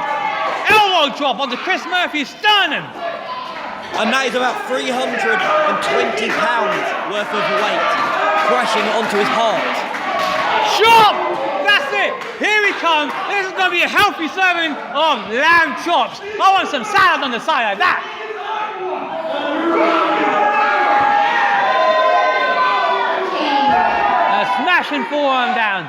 [SPEAKER 1] elbow drop onto Chris Murphy's sternum.
[SPEAKER 2] And that is about 320 pounds worth of weight crashing onto his heart.
[SPEAKER 1] Chop! That's it! Here we come. This is going to be a healthy serving of lamb chops. I want some salad on the side of that. A smashing forearm down.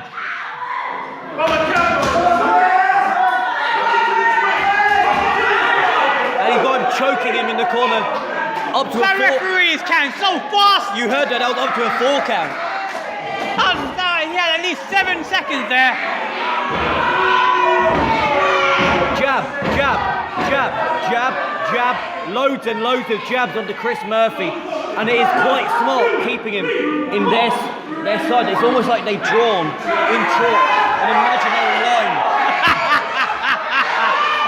[SPEAKER 2] And he's got him choking him in the corner. Up to
[SPEAKER 1] That
[SPEAKER 2] a 4.
[SPEAKER 1] referee is counting so fast.
[SPEAKER 2] You heard that was up to a 4 count.
[SPEAKER 1] He had at least 7 seconds there.
[SPEAKER 2] Jab, jab, jab, jab, jab. Loads and loads of jabs onto Chris Murphy. And it is quite smart keeping him in their side. It's almost like they've drawn in chalk an imaginary line.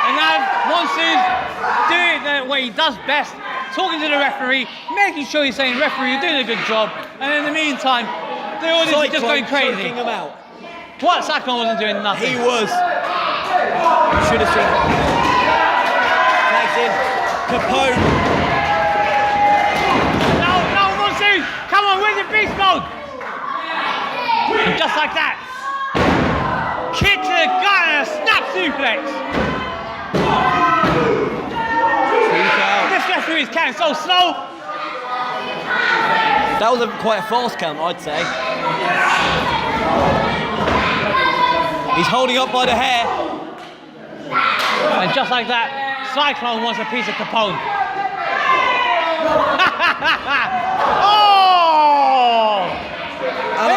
[SPEAKER 1] And now Monsoon's doing what he does best, talking to the referee, making sure he's saying, referee, you're doing a good job. And in the meantime, the audience is just going crazy.
[SPEAKER 2] Choking him out.
[SPEAKER 1] What? Cyclone wasn't doing nothing.
[SPEAKER 2] He was. You should have seen. Tags in. Capone.
[SPEAKER 1] No, Monsoon! Come on, where's the beast mode? And just like that. Kick to the gut and a snap suplex. This referee is counting so slow.
[SPEAKER 2] That was quite a fast count, I'd say. He's holding up by the hair.
[SPEAKER 1] And just like that, Cyclone wants a piece of Capone. Oh!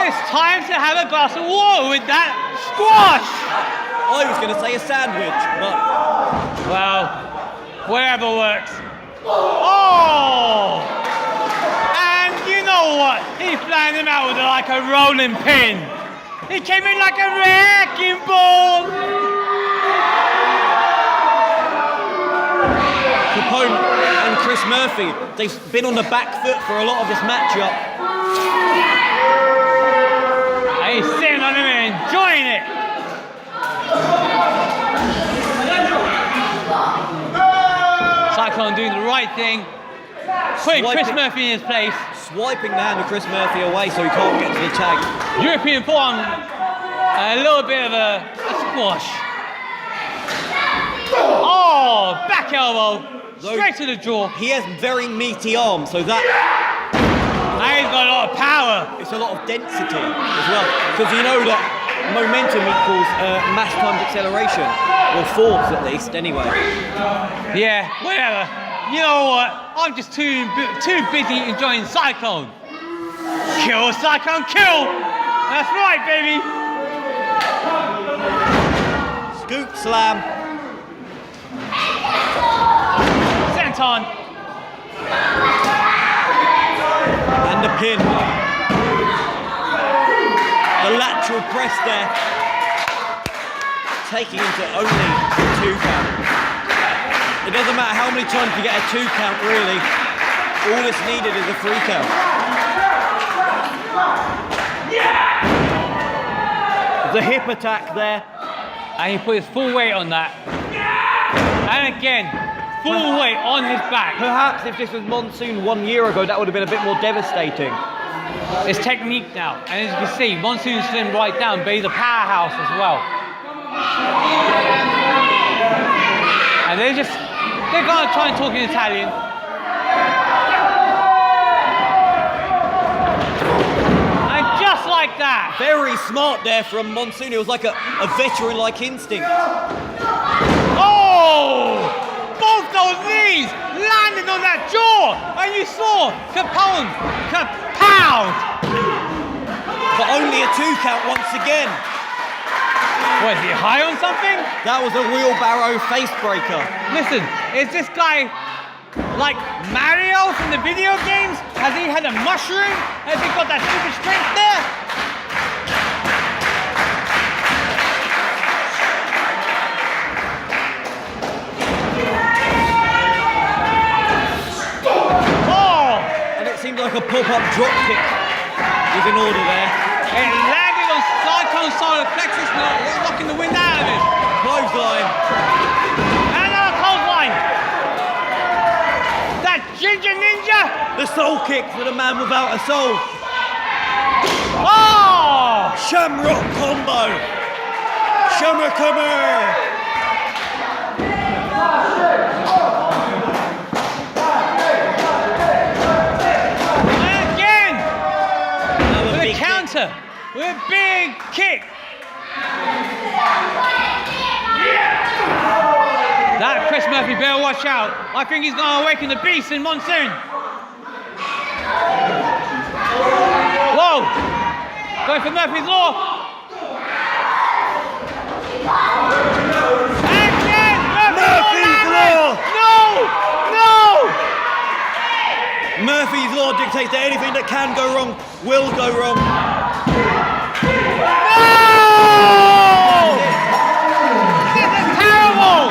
[SPEAKER 1] It's time to have a glass of water with that squash!
[SPEAKER 2] I was going to say a sandwich, but...
[SPEAKER 1] Well, whatever works. Oh! And you know what? He flattened him out with like a rolling pin. He came in like a wrecking ball!
[SPEAKER 2] Capone and Chris Murphy, they've been on the back foot for a lot of this matchup.
[SPEAKER 1] And he's sitting on him and enjoying it. Cyclone doing the right thing, putting Chris Murphy in his place.
[SPEAKER 2] Swiping the hand of Chris Murphy away so he can't get to the tag.
[SPEAKER 1] European forearm, a little bit of a squash. Oh, back elbow, straight to the jaw.
[SPEAKER 2] He has very meaty arms, so that...
[SPEAKER 1] And he's got a lot of power.
[SPEAKER 2] It's a lot of density as well, because you know that momentum equals mass times acceleration, or force at least, anyway.
[SPEAKER 1] Yeah, whatever. You know what? I'm just too busy enjoying Cyclone. Kill, Cyclone, kill! That's right, baby.
[SPEAKER 2] Scoop slam.
[SPEAKER 1] Senton.
[SPEAKER 2] And the pin. The lateral press there. Taking him to only 2 count. It doesn't matter how many times you get a 2 count, really. All that's needed is a 3 count. The hip attack there.
[SPEAKER 1] And he put his full weight on that. And again, full weight on his back.
[SPEAKER 2] Perhaps if this was Monsoon 1 year ago, that would have been a bit more devastating.
[SPEAKER 1] It's technique now. And as you can see, Monsoon slimmed right down, but he's a powerhouse as well. And they're gonna try and talk in Italian. And just like that.
[SPEAKER 2] Very smart there from Monsoon. It was like a veteran-like instinct.
[SPEAKER 1] Oh! Both those knees landed on that jaw. And you saw Capone, kapow!
[SPEAKER 2] But only a 2 count once again.
[SPEAKER 1] Was he high on something?
[SPEAKER 2] That was a wheelbarrow face breaker.
[SPEAKER 1] Listen, is this guy like Mario from the video games? Has he had a mushroom? Has he got that super strength there? Oh!
[SPEAKER 2] And it seemed like a pop-up drop kick was in order there.
[SPEAKER 1] It landed on Cyclone's solar plexus, knocking the wind out of him.
[SPEAKER 2] Clothesline.
[SPEAKER 1] And another clothesline. That Ginger Ninja.
[SPEAKER 2] The soul kick for the man without a soul.
[SPEAKER 1] Oh!
[SPEAKER 2] Shamrock combo. Shamrock.
[SPEAKER 1] Counter with a big kick. That Chris Murphy better watch out. I think he's going to awaken the beast in Monsoon. Whoa! Going for Murphy's Law. And again, Murphy's Law! No!
[SPEAKER 2] Murphy's Law dictates that anything that can go wrong will go wrong.
[SPEAKER 1] No! This is terrible!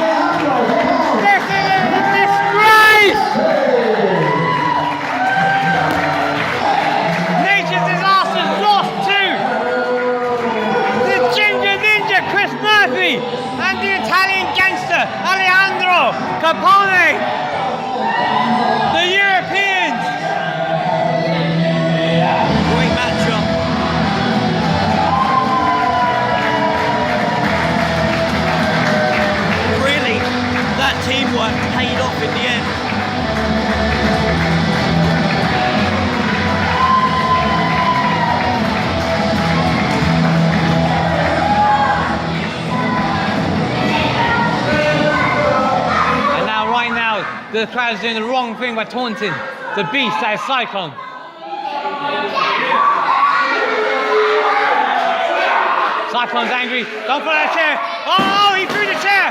[SPEAKER 1] This is a disgrace! Nature's Disasters lost to the Ginger Ninja Chris Murphy and the Italian gangster Alejandro Capone. The Europeans.
[SPEAKER 2] Great matchup.
[SPEAKER 1] the crowd is doing the wrong thing by taunting the beast that is Cyclone. Cyclone's angry. Don't fall out of the chair. Oh, he threw the chair.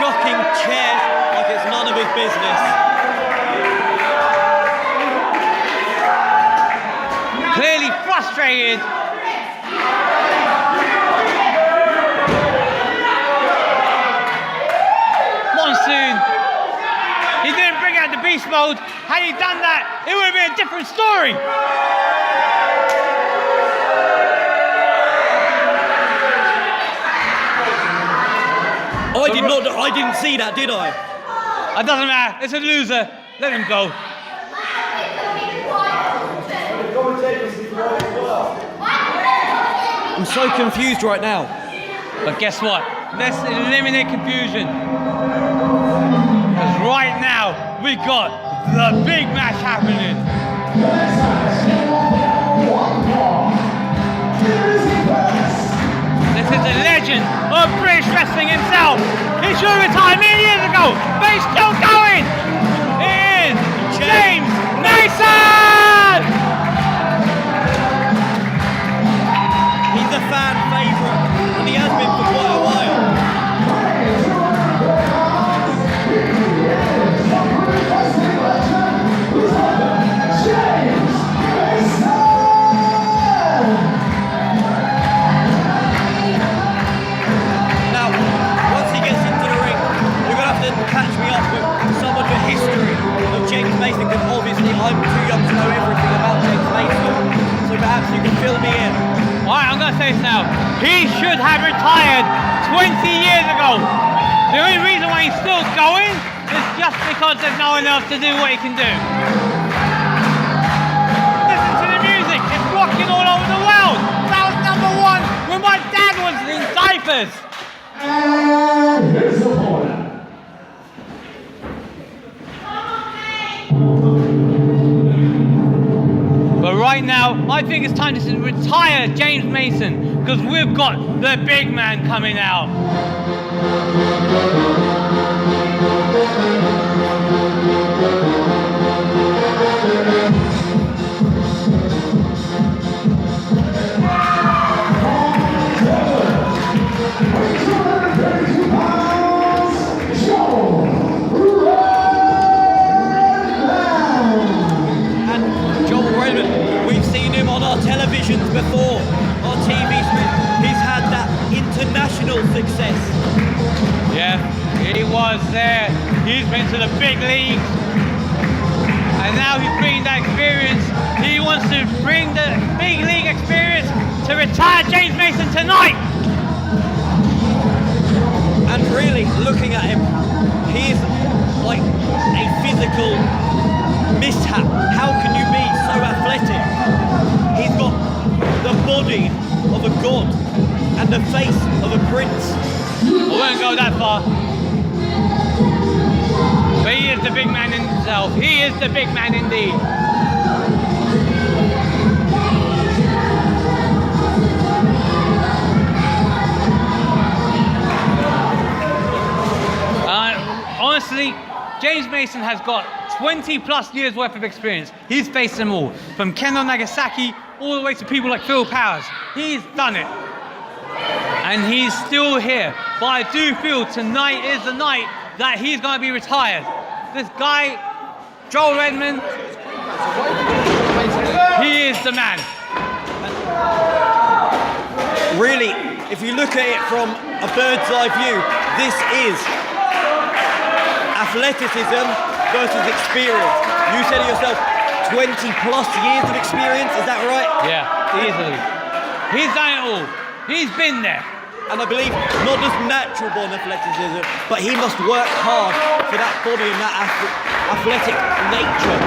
[SPEAKER 2] Chucking chairs like it's none of his business.
[SPEAKER 1] Clearly frustrated. Monsoon. He didn't bring out the beast mode. Had he done that, it would have been a different story.
[SPEAKER 2] I didn't see that, did I?
[SPEAKER 1] It doesn't matter. It's a loser. Let him go.
[SPEAKER 2] I'm so confused right now.
[SPEAKER 1] But guess what? Let's eliminate confusion. Because right now, we got the big match happening. This is a legend of British wrestling himself. He should have retired many years ago, but he's still going. It is James Mason!
[SPEAKER 2] He's a fan favourite, and he has been for quite a while. Now, once he gets into the ring, you're going to have to catch me up with some of the history of James Mason, because obviously I'm too young to know everything about James Mason, so perhaps you can fill me in.
[SPEAKER 1] Alright, I'm gonna say this now. He should have retired 20 years ago. The only reason why he's still going is just because there's no one else to do what he can do. Listen to the music, it's rocking all over the world. That was #1 when my dad was in diapers.
[SPEAKER 4] And here's the opponent.
[SPEAKER 1] But right now, I think it's time to retire James Mason, because we've got the big man coming out.
[SPEAKER 2] Televisions before, on TV, he's had that international success.
[SPEAKER 1] Yeah, he was there. He's been to the big leagues. And now he's bringing that experience. He wants to bring the big league experience to retire James Mason tonight.
[SPEAKER 2] And really, looking at him, he is like a physical mishap. How can you be so athletic? He's got the body of a god and the face of a prince.
[SPEAKER 1] I won't go that far. But he is the big man in himself. He is the big man indeed. Honestly, James Mason has got 20 plus years worth of experience. He's faced them all, from Kendo Nagasaki all the way to people like Phil Powers. He's done it. And he's still here. But I do feel tonight is the night that he's going to be retired. This guy, Joel Redmond, he is the man.
[SPEAKER 2] Really, if you look at it from a bird's eye view, this is athleticism versus experience. You said it yourself, 20 plus years of experience, is that right?
[SPEAKER 1] Yeah, easily. He's done it all. He's been there.
[SPEAKER 2] And I believe not just natural born athleticism, but he must work hard for that body and that athletic nature.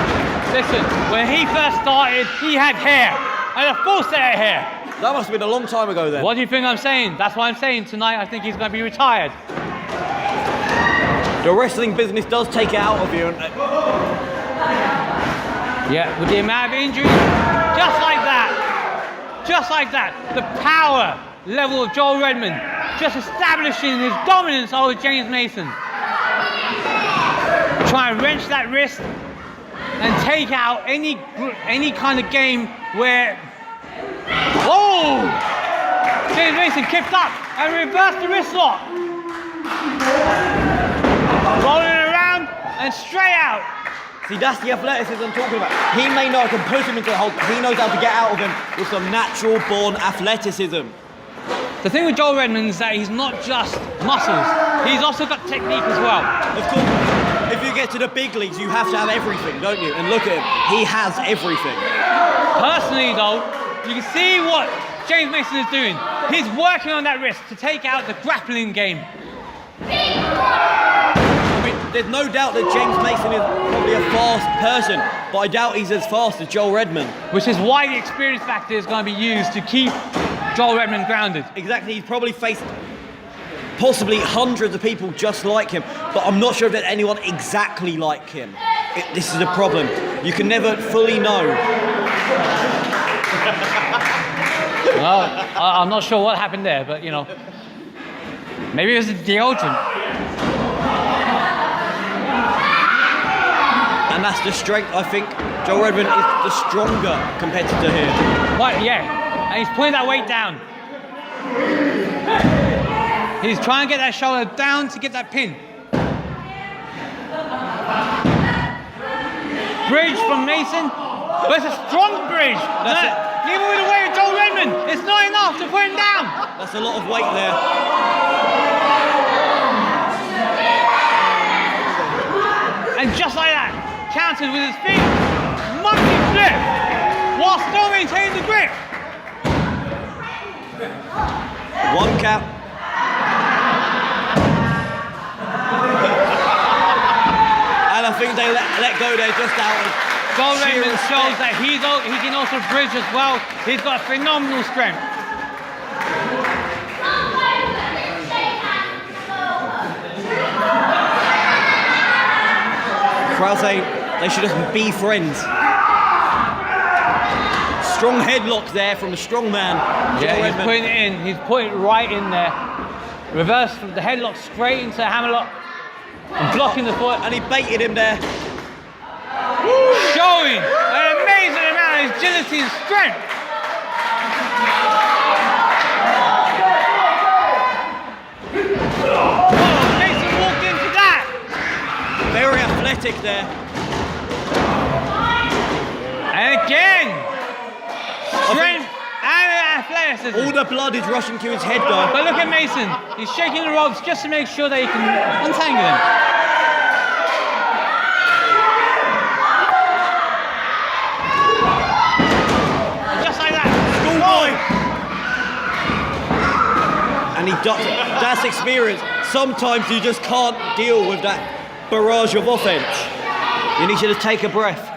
[SPEAKER 1] Listen, when he first started, he had hair, and a full set of hair.
[SPEAKER 2] That must have been a long time ago then.
[SPEAKER 1] What do you think I'm saying? That's what I'm saying tonight. I think he's going to be retired.
[SPEAKER 2] The wrestling business does take it out of you.
[SPEAKER 1] Yeah, with the amount of injuries, just like that. Just like that. The power level of Joel Redmond, just establishing his dominance over James Mason. Try and wrench that wrist and take out any kind of game where, oh! James Mason kicked up and reversed the wrist lock. Rolling around and straight out.
[SPEAKER 2] See, that's the athleticism I'm talking about. He may not can push him into the hold, but he knows how to get out of him with some natural born athleticism.
[SPEAKER 1] The thing with Joel Redmond is that he's not just muscles, he's also got technique as well.
[SPEAKER 2] Of course, if you get to the big leagues, you have to have everything, don't you? And look at him, he has everything.
[SPEAKER 1] Personally though, you can see what James Mason is doing. He's working on that wrist to take out the grappling game.
[SPEAKER 2] I mean, there's no doubt that James Mason is probably a fast person, but I doubt he's as fast as Joel Redmond.
[SPEAKER 1] Which is why the experience factor is going to be used to keep Joel Redmond grounded.
[SPEAKER 2] Exactly, he's probably faced possibly hundreds of people just like him, but I'm not sure if there's anyone exactly like him. This is a problem. You can never fully know.
[SPEAKER 1] Well, I'm not sure what happened there, but you know, maybe it was the deodorant.
[SPEAKER 2] And that's the strength, I think. Joel Redmond is the stronger competitor here.
[SPEAKER 1] Right, yeah, and he's putting that weight down. He's trying to get that shoulder down to get that pin. Bridge from Mason, but it's a strong bridge. Even with the weight of Joel Redmond, it's not enough to put him down.
[SPEAKER 2] That's a lot of weight there.
[SPEAKER 1] And just like that, countered with his feet, monkey flip, while still maintaining the grip.
[SPEAKER 2] One count. And I think they let go there just out of
[SPEAKER 1] Joel
[SPEAKER 2] sheer
[SPEAKER 1] Redmond
[SPEAKER 2] respect.
[SPEAKER 1] shows that he can also bridge as well. He's got phenomenal strength.
[SPEAKER 2] Crowd say they should just be friends. Strong headlock there from a strong man.
[SPEAKER 1] Yeah,
[SPEAKER 2] Joel
[SPEAKER 1] he's
[SPEAKER 2] Redmond.
[SPEAKER 1] putting it in. He's putting it right in there. Reverse from the headlock straight into the hammerlock. And blocking the foot.
[SPEAKER 2] And he baited him there.
[SPEAKER 1] Showing an amazing amount of agility and strength. Oh, Mason walked into that.
[SPEAKER 2] Very athletic there.
[SPEAKER 1] And again, strength and athleticism.
[SPEAKER 2] All the blood is rushing to his head though.
[SPEAKER 1] But look at Mason. He's shaking the ropes just to make sure that he can untangle him. And just like that.
[SPEAKER 2] Schoolboy. And he does. That's experience. Sometimes you just can't deal with that barrage of offense. You need to just take a breath.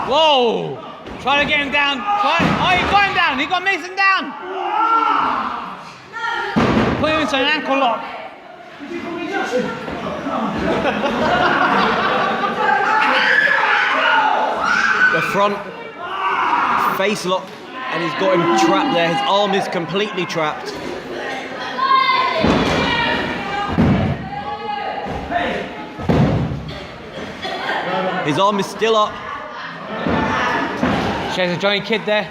[SPEAKER 1] Whoa! Try to get him down. Oh, he got him down. He got Mason down. Put him into an ankle lock.
[SPEAKER 2] The front face lock, and he's got him trapped there. His arm is completely trapped. His arm is still up.
[SPEAKER 1] There's a Johnny Kid there.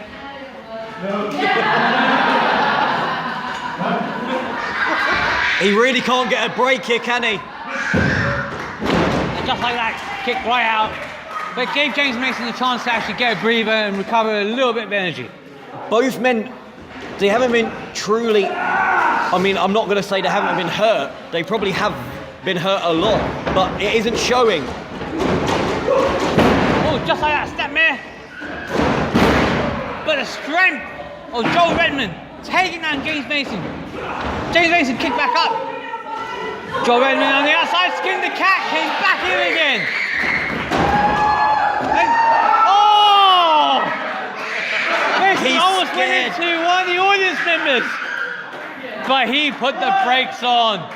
[SPEAKER 2] He really can't get a break here, can he?
[SPEAKER 1] And just like that, kick right out. But gave James Mason the chance to actually get a breather and recover a little bit of energy.
[SPEAKER 2] Both men, they haven't been truly, I mean, I'm not going to say they haven't been hurt. They probably have been hurt a lot, but it isn't showing.
[SPEAKER 1] Oh, just like that, step mare. But the strength of Joel Redmond taking down James Mason. James Mason kicked back up. Joel Redmond on the outside, skinned the cat, came back in again. And, oh! Mason
[SPEAKER 2] He's
[SPEAKER 1] almost went
[SPEAKER 2] scared.
[SPEAKER 1] into one of the audience members. But he put the brakes on.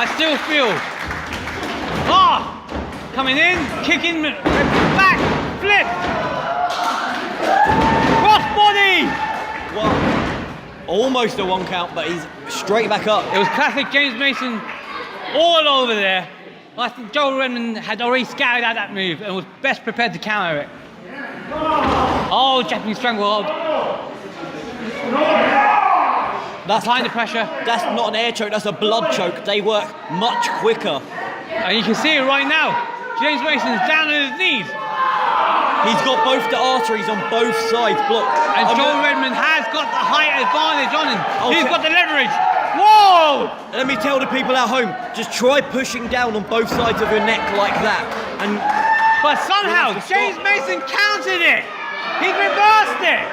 [SPEAKER 1] I still feel. Coming in, kicking, back, flip. Cross body.
[SPEAKER 2] Almost a 1 count, but he's straight back up.
[SPEAKER 1] It was classic James Mason all over there. I think Joel Redmond had already scouted out that move and was best prepared to counter it. Oh, Japanese stranglehold.
[SPEAKER 2] That's
[SPEAKER 1] Applying the pressure.
[SPEAKER 2] That's not an air choke, that's a blood choke. They work much quicker.
[SPEAKER 1] And you can see it right now. James Mason's down on his knees.
[SPEAKER 2] He's got both the arteries on both sides blocked.
[SPEAKER 1] And Joel Redmond has got the height advantage on him. He's
[SPEAKER 2] Okay.
[SPEAKER 1] got the leverage. Whoa!
[SPEAKER 2] Let me tell the people at home, just try pushing down on both sides of your neck like that. And
[SPEAKER 1] But somehow,
[SPEAKER 2] We'll have to
[SPEAKER 1] James
[SPEAKER 2] stop.
[SPEAKER 1] Mason countered it. He reversed it.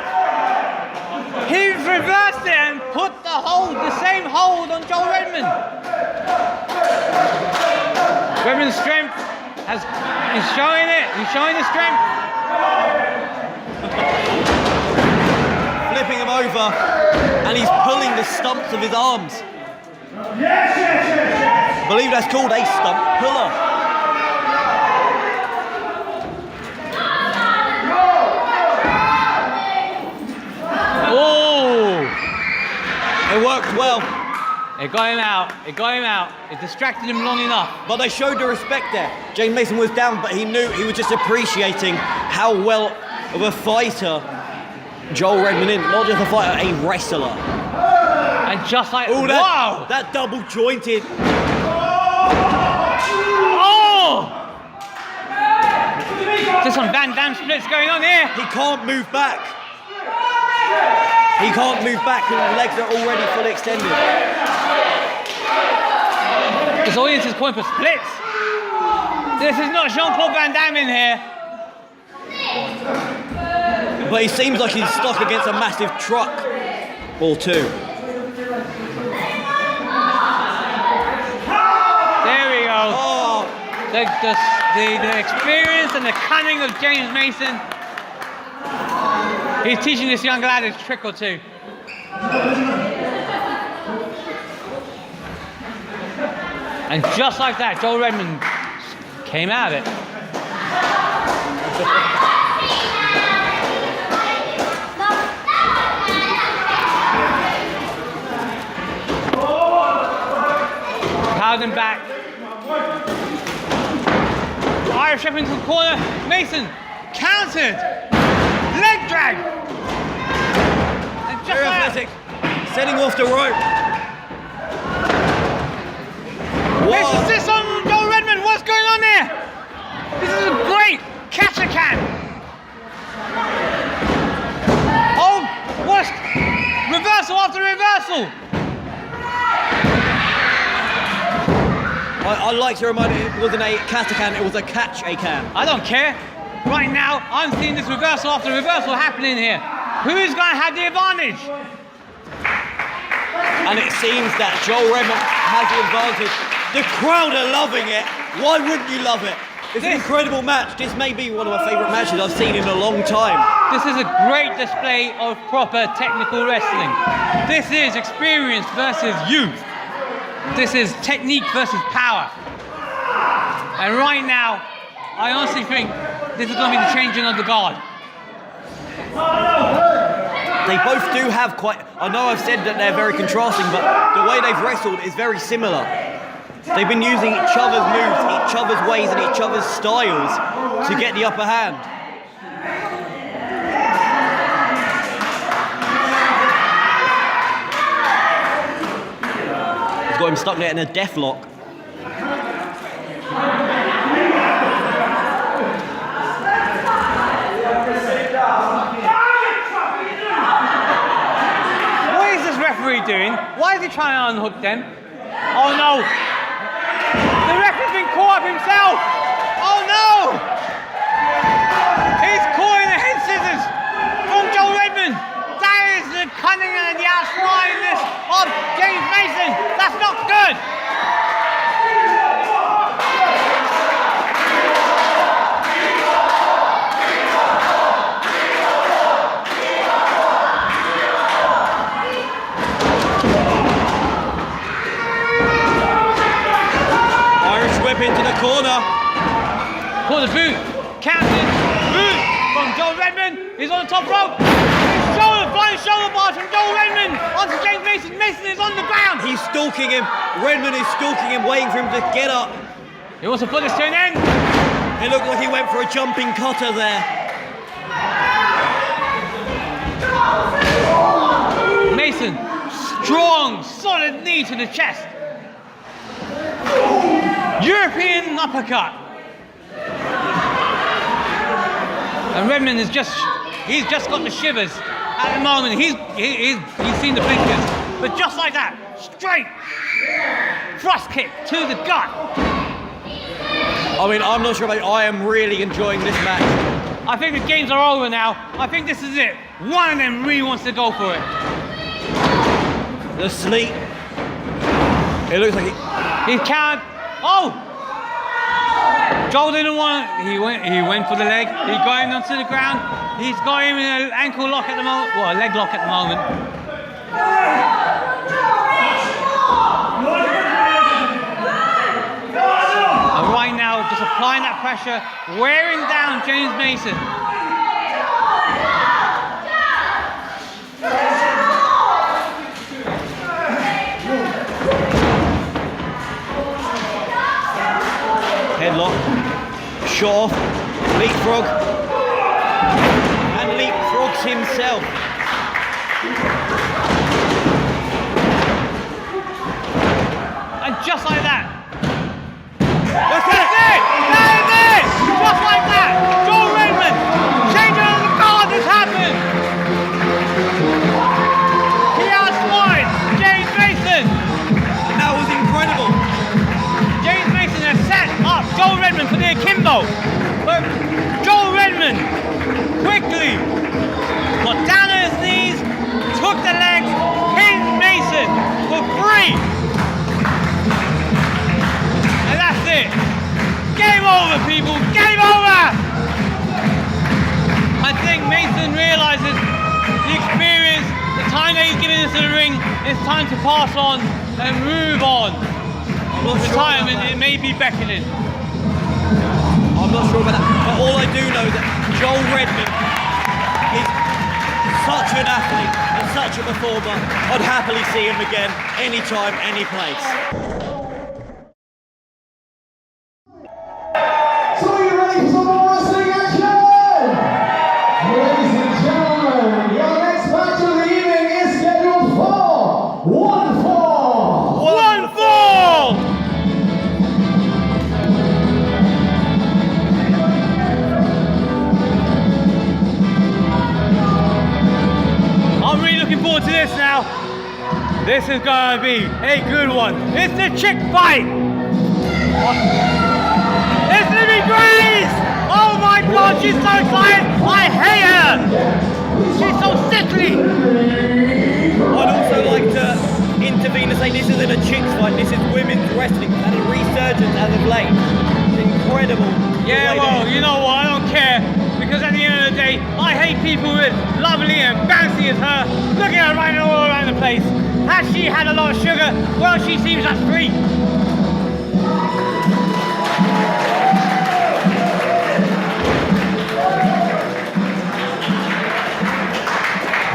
[SPEAKER 1] He reversed it and put the same hold on Joel Redmond. Redmond's strength he's showing it. He's showing the strength.
[SPEAKER 2] flipping him over, and he's pulling the stumps of his arms. I believe that's called a stump puller.
[SPEAKER 1] Oh!
[SPEAKER 2] It worked well,
[SPEAKER 1] It got him out. It got him out. It distracted him long enough.
[SPEAKER 2] but they showed the respect there. James Mason was down, but he knew he was just appreciating how well of a fighter Joel Redmond is. Not just a fighter, a wrestler.
[SPEAKER 1] And just like,
[SPEAKER 2] Oh,
[SPEAKER 1] wow!
[SPEAKER 2] that double jointed.
[SPEAKER 1] Oh! Just some Van Damme splits going on here.
[SPEAKER 2] He can't move back. He can't move back because his legs are already fully extended.
[SPEAKER 1] This audience is calling for splits. This is not Jean-Claude Van Damme in here.
[SPEAKER 2] But he seems like he's stuck against a massive truck or two.
[SPEAKER 1] There we go.
[SPEAKER 2] Oh,
[SPEAKER 1] The experience and the cunning of James Mason. He's teaching this young lad a trick or two. And just like that, Joel Redmond came out of it. Powered him back. Irish step into the corner. Mason countered. Leg drag. And just
[SPEAKER 2] very
[SPEAKER 1] like
[SPEAKER 2] athletic. Setting off the rope.
[SPEAKER 1] This
[SPEAKER 2] Wow.
[SPEAKER 1] is this on Joel Redmond. What's going on there? This is a great catch-a-can. Oh, what? Reversal after reversal.
[SPEAKER 2] I like to remind you, it wasn't a catch-a-can, it was a catch-a-can.
[SPEAKER 1] I don't care. Right now, I'm seeing this reversal after reversal happening here. Who's going to have the advantage?
[SPEAKER 2] And it seems that Joel Redmond has the advantage. The crowd are loving it. Why wouldn't you love it? It's an incredible match. This may be one of my favourite matches I've seen in a long time.
[SPEAKER 1] This is a great display of proper technical wrestling. This is experience versus youth. This is technique versus power. And right now, I honestly think this is going to be the changing of the guard.
[SPEAKER 2] They both do have quite... I know I've said that they're very contrasting, but the way they've wrestled is very similar. They've been using each other's moves, each other's ways, and each other's styles to get the upper hand. He's got him stuck there in a death lock.
[SPEAKER 1] What is this referee doing? Why is he trying to unhook them? Oh no! The referee's been caught up himself! Oh no! He's calling the head scissors from Joel Redmond! That is the cunning and the outsmartingness of James Mason! That's not good! For the boot. Counted. Boot from Joel Redmond. He's on the top rope. Flying shoulder bars from Joel Redmond onto James Mason. Mason is on the ground.
[SPEAKER 2] He's stalking him. Redmond is stalking him, waiting for him to get up.
[SPEAKER 1] He wants to put this to an end.
[SPEAKER 2] It looked like he went for a jumping cutter there.
[SPEAKER 1] Mason, strong, solid knee to the chest. European uppercut. And Redmond is he's just got the shivers at the moment. He's seen the blinkers. But just like that, straight thrust kick to the gut.
[SPEAKER 2] I mean, I'm not sure about you. I am really enjoying this match.
[SPEAKER 1] I think the games are over now. I think this is it. One of them really wants to go for it.
[SPEAKER 2] The sleep. It looks like
[SPEAKER 1] he can't. Oh! Joel didn't want it. He went for the leg. He got him onto the ground. He's got him in an ankle lock at the moment. Well, a leg lock at the moment. And right now, just applying that pressure, wearing down James Mason.
[SPEAKER 2] Headlock, shot off, leapfrog, and leapfrogs himself.
[SPEAKER 1] And just like that. That's it! That is it! Just like that! Joel Redmond! Changing of the guard has happened! He outsmarted James Mason!
[SPEAKER 2] And that was incredible.
[SPEAKER 1] James Mason has set up Joel Redmond for the akimbo. But Joel Redmond quickly got down on his knees, took the legs, pinned Mason for 3. And that's it. Game over, people. Game over! I think Mason realizes the experience, the time that he's given into the ring, it's time to pass on and move on. Retirement, it may be beckoning.
[SPEAKER 2] I'm not sure about that, but all I do know is that Joel Redmond is such an athlete and such a performer. I'd happily see him again, anytime, any place.
[SPEAKER 4] So are you ready for some more wrestling action? Ladies and gentlemen, your next match of the evening is scheduled for 1 fall.
[SPEAKER 1] 1 fall! I'm really looking forward to this now. This is gonna be a good one. It's the chick fight. It's Libby Grace! Oh my god, she's so excited! I hate her! She's so sickly!
[SPEAKER 2] I'd also like to intervene and say this isn't a chicks fight, this is women's wrestling. And a resurgence as of late. It's incredible.
[SPEAKER 1] Yeah, well, you know what, I don't care. Because at the end of the day, I hate people as lovely and bouncy as her. Look at her running all around the place. Has she had a lot of sugar? Well, she seems that's free.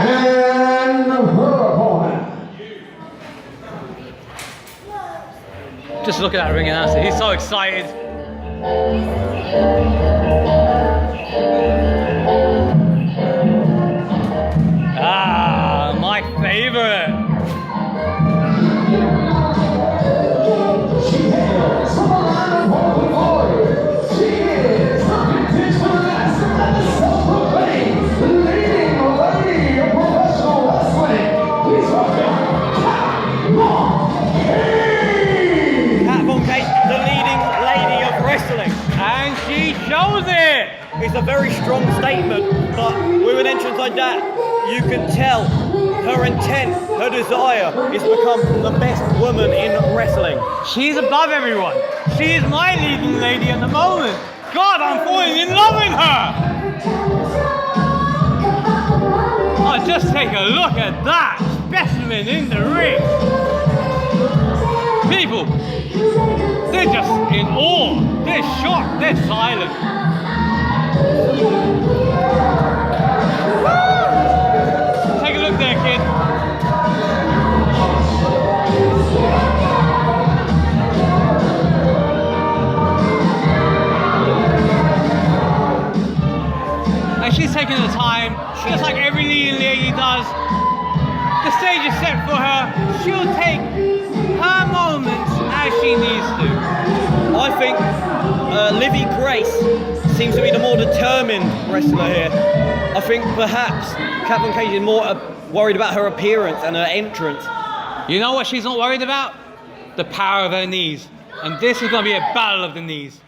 [SPEAKER 4] And her opponent.
[SPEAKER 1] Just look at that ring announcer, he's so excited. Ah, my favorite.
[SPEAKER 4] She hails from the land of holy glory. She is the vintage finesse and the self-proclaimed leading lady of professional wrestling. Please welcome Kat Von Case.
[SPEAKER 2] Kat Von Case, the leading lady of wrestling.
[SPEAKER 1] And she shows it.
[SPEAKER 2] It's a very strong statement, but with an entrance like that, you can tell her intent, her desire is to become the best woman in wrestling.
[SPEAKER 1] She's above everyone. She is my leading lady at the moment. God, I'm falling in love with her. Oh, just take a look at that specimen in the ring. People, They're just in awe. They're shocked. They're silent. Take a look there, kid. And she's taking the time, just like every leading lady does. The stage is set for her. She'll take her moments as she needs to.
[SPEAKER 2] I think Livy Grace seems to be the more determined wrestler here. I think perhaps Kat Cage is more worried about her appearance and her entrance.
[SPEAKER 1] You know what she's not worried about? The power of her knees. And this is going to be a battle of the knees.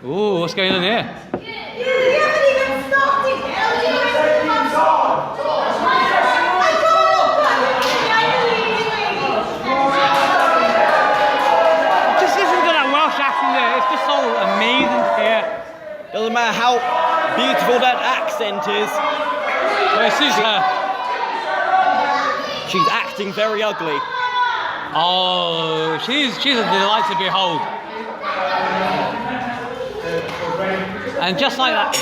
[SPEAKER 1] Ooh, what's going on here?
[SPEAKER 5] You haven't even started.
[SPEAKER 1] Just listen to that Welsh accent there. It's just so amazing to hear.
[SPEAKER 2] Doesn't matter how beautiful that accent is.
[SPEAKER 1] Well, it suits her.
[SPEAKER 2] She's acting very ugly.
[SPEAKER 1] Oh, she's a delight to behold. And just like that,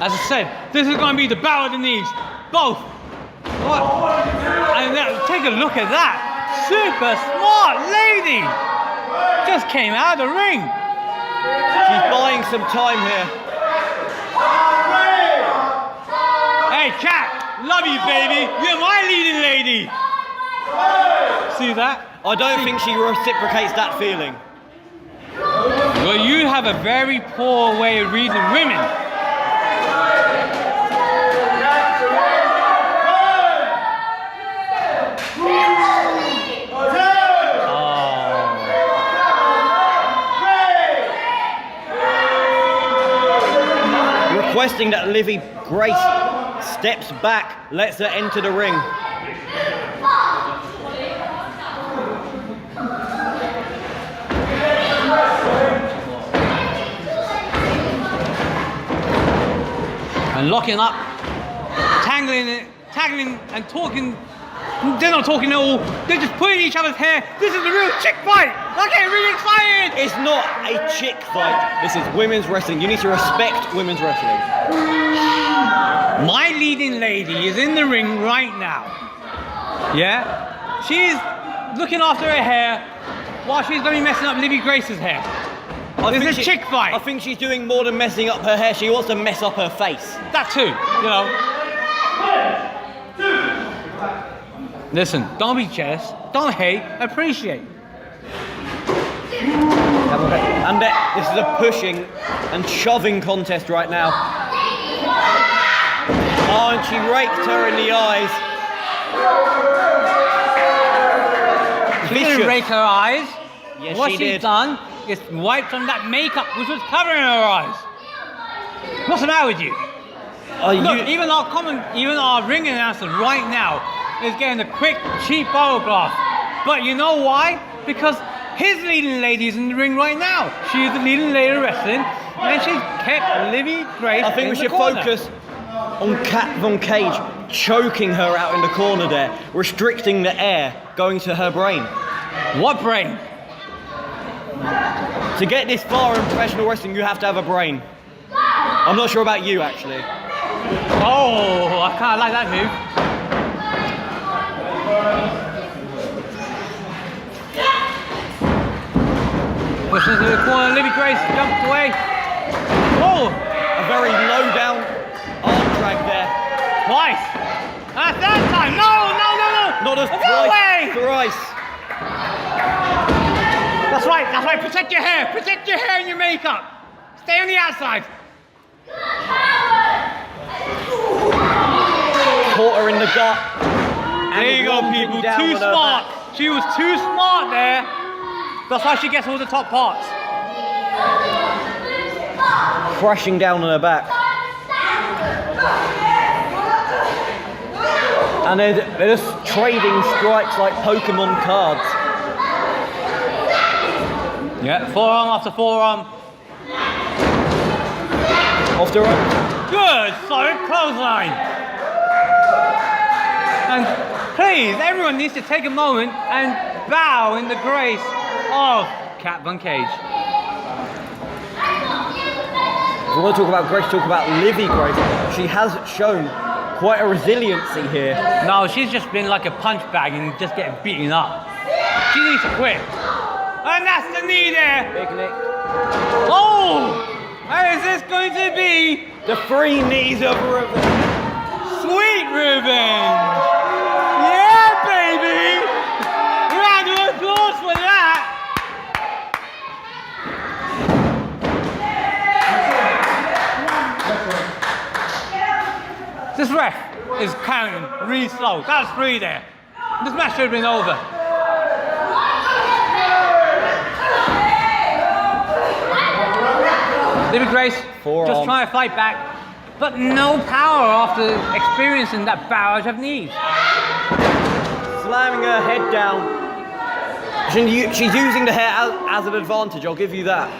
[SPEAKER 1] as I said, this is going to be the battle of the knees. Both. What? And take a look at that. Super smart lady. Just came out of the ring.
[SPEAKER 2] She's buying some time here.
[SPEAKER 1] Hey, Kat, love you, baby. You're my leading lady. See that?
[SPEAKER 2] I don't think she reciprocates that feeling.
[SPEAKER 1] Well, you have a very poor way of reading women.
[SPEAKER 2] Requesting that Livy Grace steps back, lets her enter the ring.
[SPEAKER 1] And locking up, taggling and talking. They're not talking at all. They're just pulling each other's hair. This is a real chick fight. I get really excited.
[SPEAKER 2] It's not a chick fight. This is women's wrestling. You need to respect women's wrestling.
[SPEAKER 1] My leading lady is in the ring right now. Yeah? She's looking after her hair while she's going to be messing up Livy Grace's hair. It's a chick fight.
[SPEAKER 2] I think she's doing more than messing up her hair. She wants to mess up her face.
[SPEAKER 1] That too, you know. Listen, don't be jealous, don't hate, appreciate.
[SPEAKER 2] And this is a pushing and shoving contest right now. Oh, and she raked her in the eyes.
[SPEAKER 1] She didn't rake her eyes.
[SPEAKER 2] Yes,
[SPEAKER 1] what
[SPEAKER 2] she
[SPEAKER 1] she's
[SPEAKER 2] did.
[SPEAKER 1] done is wiped on that makeup which was covering her eyes. What's the matter with you? Look, even our ring announcer right now is getting a quick, cheap photograph. But you know why? Because his leading lady is in the ring right now. She is the leading lady of wrestling, and she's kept Livy Grace.
[SPEAKER 2] I think we should focus on Kat Von Cage choking her out in the corner there, restricting the air going to her brain.
[SPEAKER 1] What brain?
[SPEAKER 2] To get this far in professional wrestling, you have to have a brain. I'm not sure about you, actually.
[SPEAKER 1] Oh, I kind of like that move. Pushes to the corner, Livy Grace jumped away. Oh!
[SPEAKER 2] A very low down arm drag there.
[SPEAKER 1] Twice! A third time! No!
[SPEAKER 2] Not as
[SPEAKER 1] No way!
[SPEAKER 2] thrice.
[SPEAKER 1] That's right, protect your hair and your makeup. Stay on the outside.
[SPEAKER 2] Caught her in the gut.
[SPEAKER 1] There you go, people, too smart. She was too smart there. That's why she gets all the top parts.
[SPEAKER 2] Crashing down on her back. And they're just trading strikes like Pokemon cards.
[SPEAKER 1] Yeah, forearm after forearm.
[SPEAKER 2] Off the rope.
[SPEAKER 1] Good, solid clothesline. And please, everyone needs to take a moment and bow in the grace of Kat Von Cage.
[SPEAKER 2] If we want to talk about Grace, talk about Livy Grace. She has shown quite a resiliency here.
[SPEAKER 1] No, she's just been like a punch bag and just getting beaten up. She needs to quit. And that's the knee there.
[SPEAKER 2] Big Nick.
[SPEAKER 1] Oh! Is this going to be
[SPEAKER 2] The 3 knees of revenge.
[SPEAKER 1] sweet revenge? Yeah, baby! Round of applause for that! This ref is counting really slow. That's 3 there. This match should have been over. Livy Grace
[SPEAKER 2] Forearm.
[SPEAKER 1] just trying to fight back, but no power after experiencing that barrage of knees.
[SPEAKER 2] Slamming her head down. She's using the hair as an advantage, I'll give you that.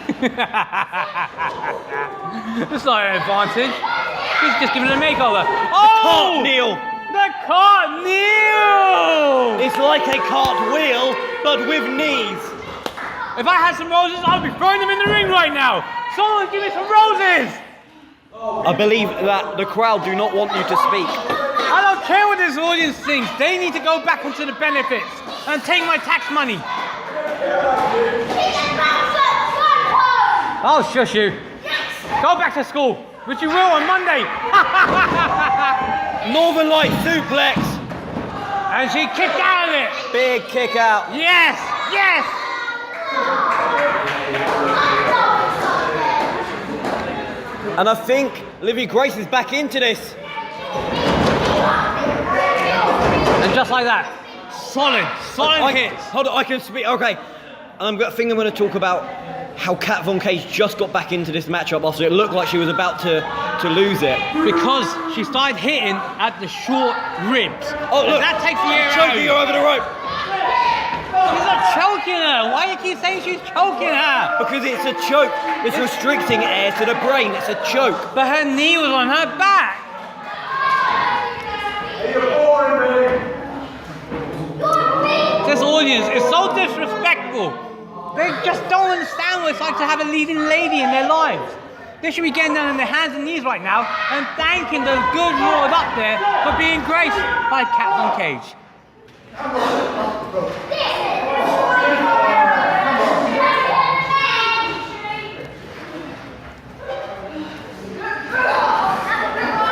[SPEAKER 1] It's not an advantage. He's just giving it a makeover.
[SPEAKER 2] Cart
[SPEAKER 1] Oh!
[SPEAKER 2] kneel.
[SPEAKER 1] The cart kneel!
[SPEAKER 2] It's like a cartwheel, but with knees.
[SPEAKER 1] If I had some roses, I'd be throwing them in the ring right now. Someone give me some roses!
[SPEAKER 2] I believe that the crowd do not want you to speak.
[SPEAKER 1] I don't care what this audience thinks. They need to go back onto the benefits and take my tax money. Oh, shush you. Go back to school, which you will on Monday.
[SPEAKER 2] Northern Light suplex.
[SPEAKER 1] And she kicked out of it.
[SPEAKER 2] Big kick out.
[SPEAKER 1] Yes, yes.
[SPEAKER 2] And I think Livy Grace is back into this.
[SPEAKER 1] And just like that, solid hits.
[SPEAKER 2] Hold on, I can speak. Okay. And I think I'm going to talk about how Kat Von Cage just got back into this matchup after it looked like she was about to lose it.
[SPEAKER 1] Because she started hitting at the short ribs.
[SPEAKER 2] Oh, look.
[SPEAKER 1] That takes the air out.
[SPEAKER 2] Choking her over the rope.
[SPEAKER 1] She's not choking her. Why do you keep saying she's choking her?
[SPEAKER 2] Because it's a choke. It's restricting air to the brain. It's a choke.
[SPEAKER 1] But her knee was on her back. This audience is so disrespectful. They just don't understand what it's like to have a leading lady in their lives. They should be getting down on their hands and knees right now and thanking the good Lord up there for being graced by Kat Von Cage.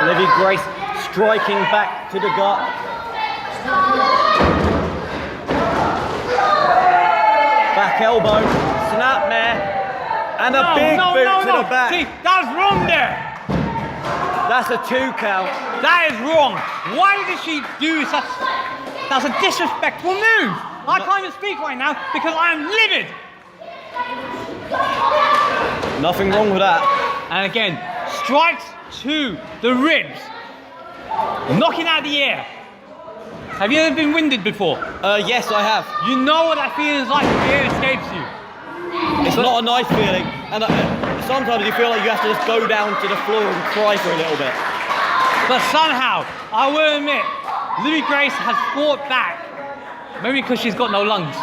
[SPEAKER 2] Livy Grace striking back to the gut. Back elbow, snapmare, and a big boot to the back.
[SPEAKER 1] See, that's wrong there.
[SPEAKER 2] That's a 2 count.
[SPEAKER 1] That is wrong. Why did she do such... That's a disrespectful move. I can't even speak right now because I am livid.
[SPEAKER 2] Nothing wrong with that.
[SPEAKER 1] And again, strikes to the ribs. Knocking out the air. Have you ever been winded before?
[SPEAKER 2] Yes, I have.
[SPEAKER 1] You know what that feeling is like when the air escapes you.
[SPEAKER 2] It's not a nice feeling. And sometimes you feel like you have to just go down to the floor and cry for a little bit.
[SPEAKER 1] But somehow, I will admit, Livy Grace has fought back. Maybe because she's got no lungs.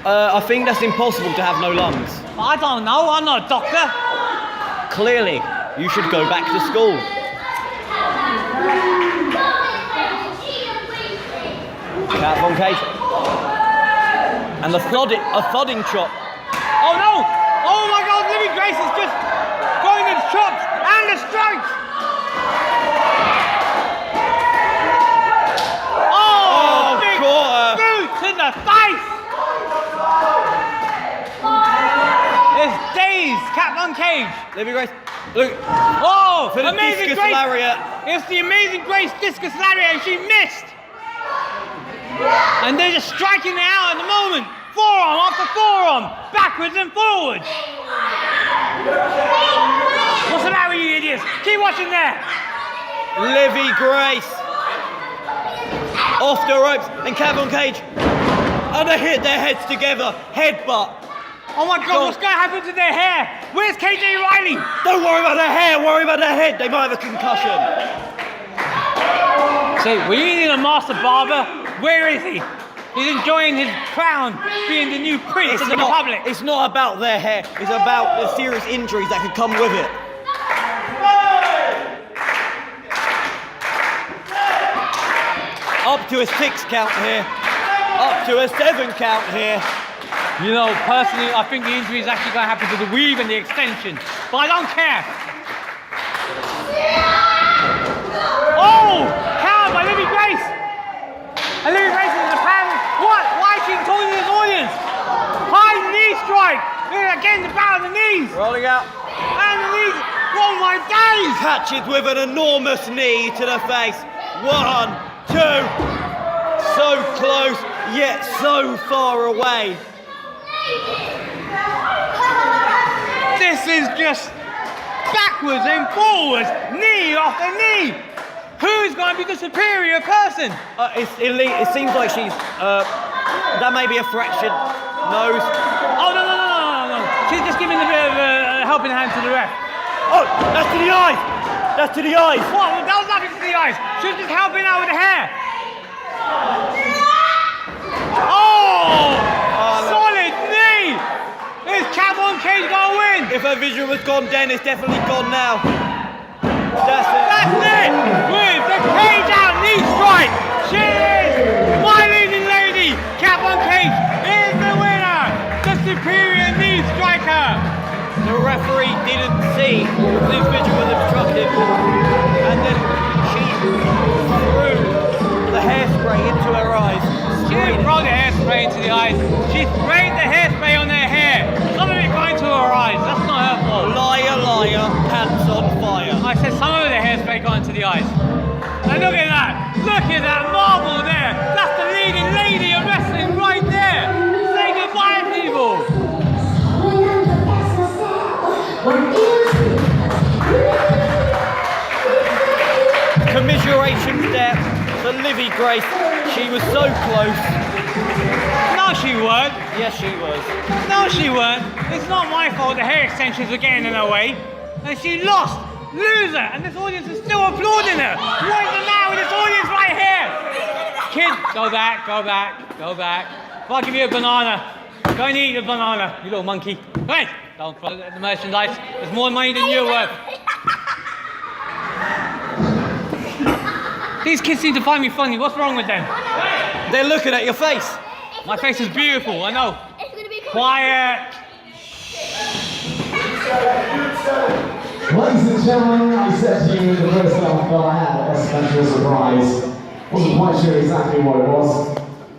[SPEAKER 2] I think that's impossible to have no lungs.
[SPEAKER 1] I don't know, I'm not a doctor.
[SPEAKER 2] Clearly, you should go back to school. Kat Von Cage. And a thudding chop.
[SPEAKER 1] Oh no! Oh my god, Livy Grace is just going in chops and the strikes! Oh, big boot to the face! It's dazed, Kat Von Cage.
[SPEAKER 2] Livy Grace, look.
[SPEAKER 1] Oh,
[SPEAKER 2] For the
[SPEAKER 1] Amazing
[SPEAKER 2] discus
[SPEAKER 1] Grace!
[SPEAKER 2] lariat.
[SPEAKER 1] It's the Amazing Grace discus lariat and she missed! And they're just striking it out at the moment. Forearm after forearm, backwards and forwards. What's the matter with you idiots? Keep watching there.
[SPEAKER 2] Livy Grace. Off the ropes. And Kat Von Cage. And they hit their heads together. Headbutt.
[SPEAKER 1] Oh my god, what's going to happen to their hair? Where's KJ Riley?
[SPEAKER 2] Don't worry about their hair. Worry about their head. They might have a concussion.
[SPEAKER 1] See, we need a master barber Where is he? He's enjoying his crown, being the new prince of the Republic.
[SPEAKER 2] It's not about their hair, it's about the serious injuries that could come with it. Up to a 6 count here. Up to a 7 count here.
[SPEAKER 1] You know, personally, I think the injury is actually going to happen to the weave and the extension, but I don't care. Oh, count by Libby Grace. And Libby Grace is in the pan. What? Why is she talking to this audience? High knee strike. Again, the power of the knees.
[SPEAKER 2] Rolling out.
[SPEAKER 1] And the knees. Oh my days.
[SPEAKER 2] Catches with an enormous knee to the face. 1, 2. So close, yet so far away.
[SPEAKER 1] This is just backwards and forwards, knee after knee. Who's going to be the superior person?
[SPEAKER 2] It's elite. It seems like she's. That may be a fractured nose.
[SPEAKER 1] Oh, no. She's just giving a bit of a helping hand to the ref.
[SPEAKER 2] Oh, that's to the eyes. That's to the eyes.
[SPEAKER 1] What? That was nothing to the eyes. She was just helping out with the hair. Oh! Solid knee! Is Carbon Cage gonna win?
[SPEAKER 2] If her vision was gone then, it's definitely gone now. That's it.
[SPEAKER 1] That's it! With the cage out knee strike! She is my leading lady! Carbon Cage is the winner! The superior knee striker!
[SPEAKER 2] The referee didn't see this vision was obstructed, and then she threw the hairspray into her eyes.
[SPEAKER 1] She didn't throw the hairspray into the eyes. She sprayed the hairspray on her hair. Some of it got into her eyes. That's not her fault.
[SPEAKER 2] Liar, liar, pants on fire.
[SPEAKER 1] I said some of the hairspray got into the eyes. And look at that. Look at that marble there. That's the leading lady of wrestling right there. Say goodbye, people.
[SPEAKER 2] Commiserations there to Livy Grace. She was so close.
[SPEAKER 1] No, she weren't.
[SPEAKER 2] Yes, she was.
[SPEAKER 1] No, she weren't. It's not my fault the hair extensions were getting in her way. And she lost. Loser. And this audience is still applauding her. What is the matter with this audience right here? Kid, go back, go back, go back. If I give you a banana, go and eat a banana, you little monkey. Hey, don't throw the merchandise. There's more money than you're worth. These kids seem to find me funny. What's wrong with them?
[SPEAKER 2] They're looking at your face.
[SPEAKER 1] My face is beautiful, I know.
[SPEAKER 5] It's gonna be
[SPEAKER 1] Quiet.
[SPEAKER 4] Ladies and gentlemen, I said to you the first time I felt I had a special surprise. Wasn't quite sure exactly what it was.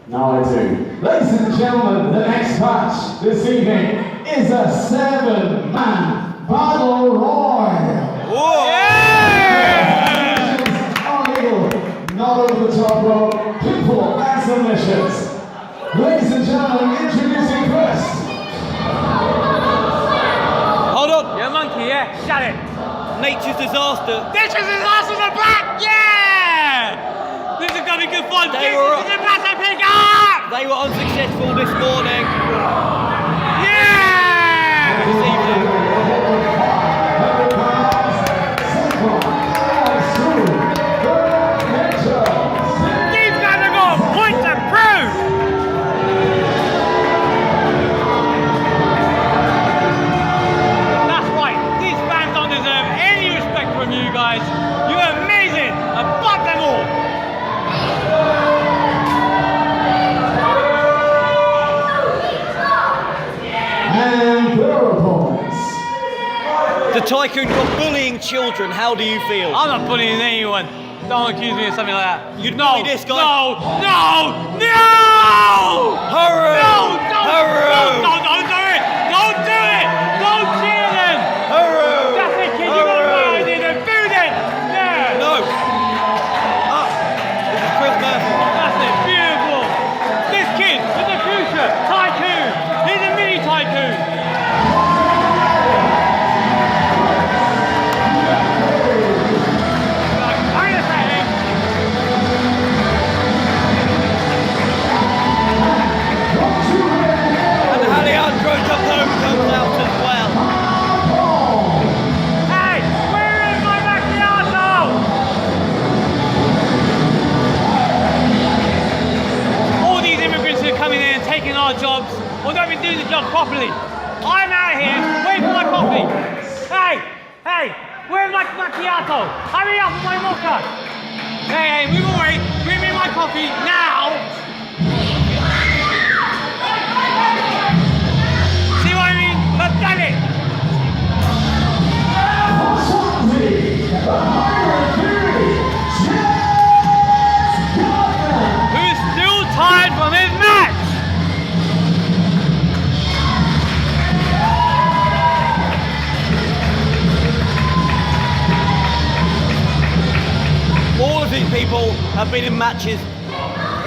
[SPEAKER 4] Now I do. Ladies and gentlemen, the next match this evening is a 7-man battle royal. Not over the top rope, people and submissions. Ladies and gentlemen, introducing first.
[SPEAKER 2] Hold on.
[SPEAKER 1] You're a monkey, yeah? Shut it.
[SPEAKER 2] Nature's disaster.
[SPEAKER 1] Ditches his ass in the back, yeah! This is gonna be good fun.
[SPEAKER 2] They
[SPEAKER 1] Ditches
[SPEAKER 2] were-
[SPEAKER 1] in the back and pick up!
[SPEAKER 2] They were unsuccessful this morning.
[SPEAKER 1] Yeah!
[SPEAKER 2] This evening.
[SPEAKER 1] These guys have got a point to prove! That's right, these fans don't deserve any respect from you guys. You're amazing, above them all.
[SPEAKER 4] And their opponents.
[SPEAKER 2] The tycoon got bullying children. How do you feel?
[SPEAKER 1] I'm not bullying anyone. Don't accuse me of something like that.
[SPEAKER 2] You'd
[SPEAKER 1] no,
[SPEAKER 2] bully this guy?
[SPEAKER 1] No!
[SPEAKER 2] Haru!
[SPEAKER 1] No! Don't!
[SPEAKER 2] Haru!
[SPEAKER 1] No, don't do it! Don't do it! Don't cheer them!
[SPEAKER 2] Haru!
[SPEAKER 1] That's it, kid. You got the right idea. Then boot it! Yeah!
[SPEAKER 2] No! Up! This is Chris Murphy.
[SPEAKER 1] That's it. Beautiful. This kid is the future tycoon. He's a mini tycoon. Wait a second.
[SPEAKER 2] And Alejandro
[SPEAKER 1] properly. I'm out here waiting for my coffee. Hey, where's my macchiato? Hurry up with my mocha. Hey, move away. Bring me my coffee now. See what I mean? I've done it. Who's still tired from his match?
[SPEAKER 2] All of these people have been in matches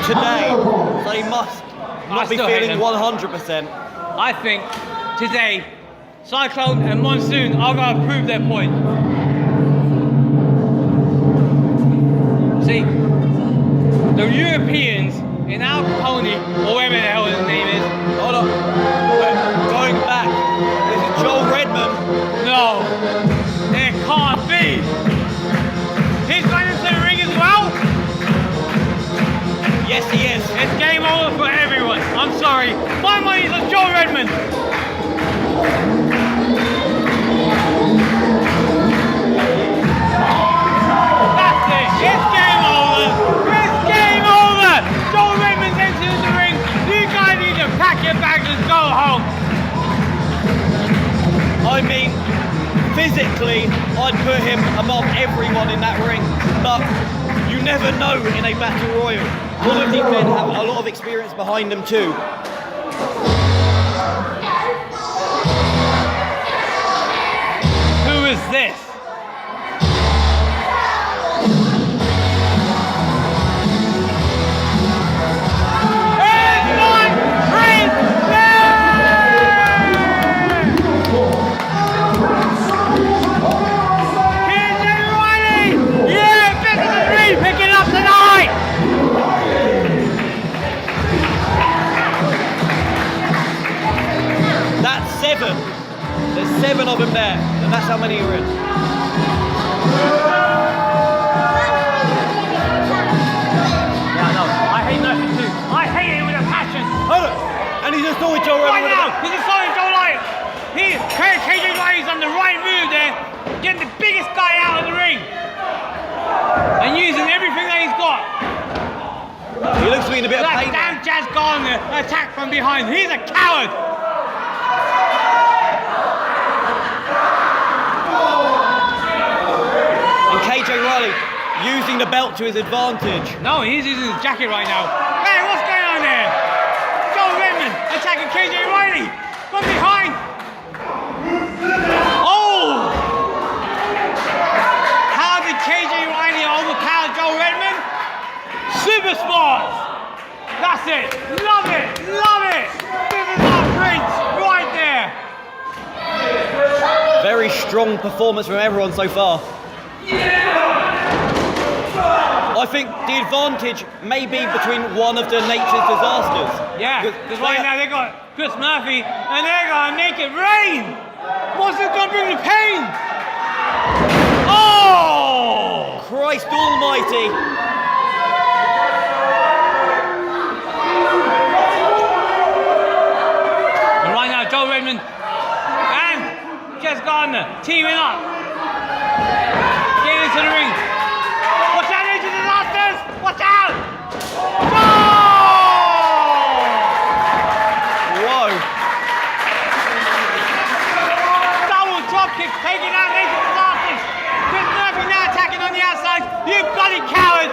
[SPEAKER 2] today, so they must not be
[SPEAKER 1] still hate
[SPEAKER 2] feeling
[SPEAKER 1] them.
[SPEAKER 2] 100%.
[SPEAKER 1] I think today, Cyclone and Monsoon are going to prove their point. See, the Europeans in Al Capone, or whatever the hell his name is.
[SPEAKER 2] Hold on. We're going back. This is Joel Redman.
[SPEAKER 1] No, it can't be. He's going into the ring as well.
[SPEAKER 2] Yes, he is.
[SPEAKER 1] It's game over for everyone. I'm sorry. My money's on Joel Redman. That's it. It's game over. It's game over. Joel Redman's entered the ring. You guys need to pack your bags and go home.
[SPEAKER 2] I mean, physically, I'd put him above everyone in that ring, but you never know in a battle royal. All of these men have a lot of experience behind them too.
[SPEAKER 1] Who is this?
[SPEAKER 2] That's 7. There's 7 of them there, and that's how many are in.
[SPEAKER 1] Yeah, I know. I hate Murphy too. I hate it with a passion.
[SPEAKER 2] Hold on. And he's just with Joel
[SPEAKER 1] Right
[SPEAKER 2] Redman.
[SPEAKER 1] now, he's assaulting Joe Lyons. KJ Riley's on the right move there, getting the biggest guy out of the ring. And using everything that he's got.
[SPEAKER 2] He looks to be in a bit of
[SPEAKER 1] That
[SPEAKER 2] pain.
[SPEAKER 1] damn Jazz Gardner attack from behind. He's a coward.
[SPEAKER 2] And KJ Riley using the belt to his advantage.
[SPEAKER 1] No, he's using his jacket right now. Hey, what's going on there? Joe Redman attacking KJ Riley from behind. Oh! How did KJ Riley overpower Joe Redman? Super spots. That's it. Love it. Love it. This is our prince right there.
[SPEAKER 2] Very strong performance from everyone so far. I think the advantage may be between one of the nature's disasters.
[SPEAKER 1] Yeah, because right now they got Chris Murphy and they're gonna make it rain. Monster's gonna bring the pain. Oh!
[SPEAKER 2] Christ almighty.
[SPEAKER 1] And right now, Joe Redman and Jess Gardner teaming up. Getting into the ring. Watch out, Nature Disasters! Watch out! Oh!
[SPEAKER 2] Whoa.
[SPEAKER 1] Double drop kick taking out Nature Disasters. Chris Murphy now attacking on the outside. You bloody coward!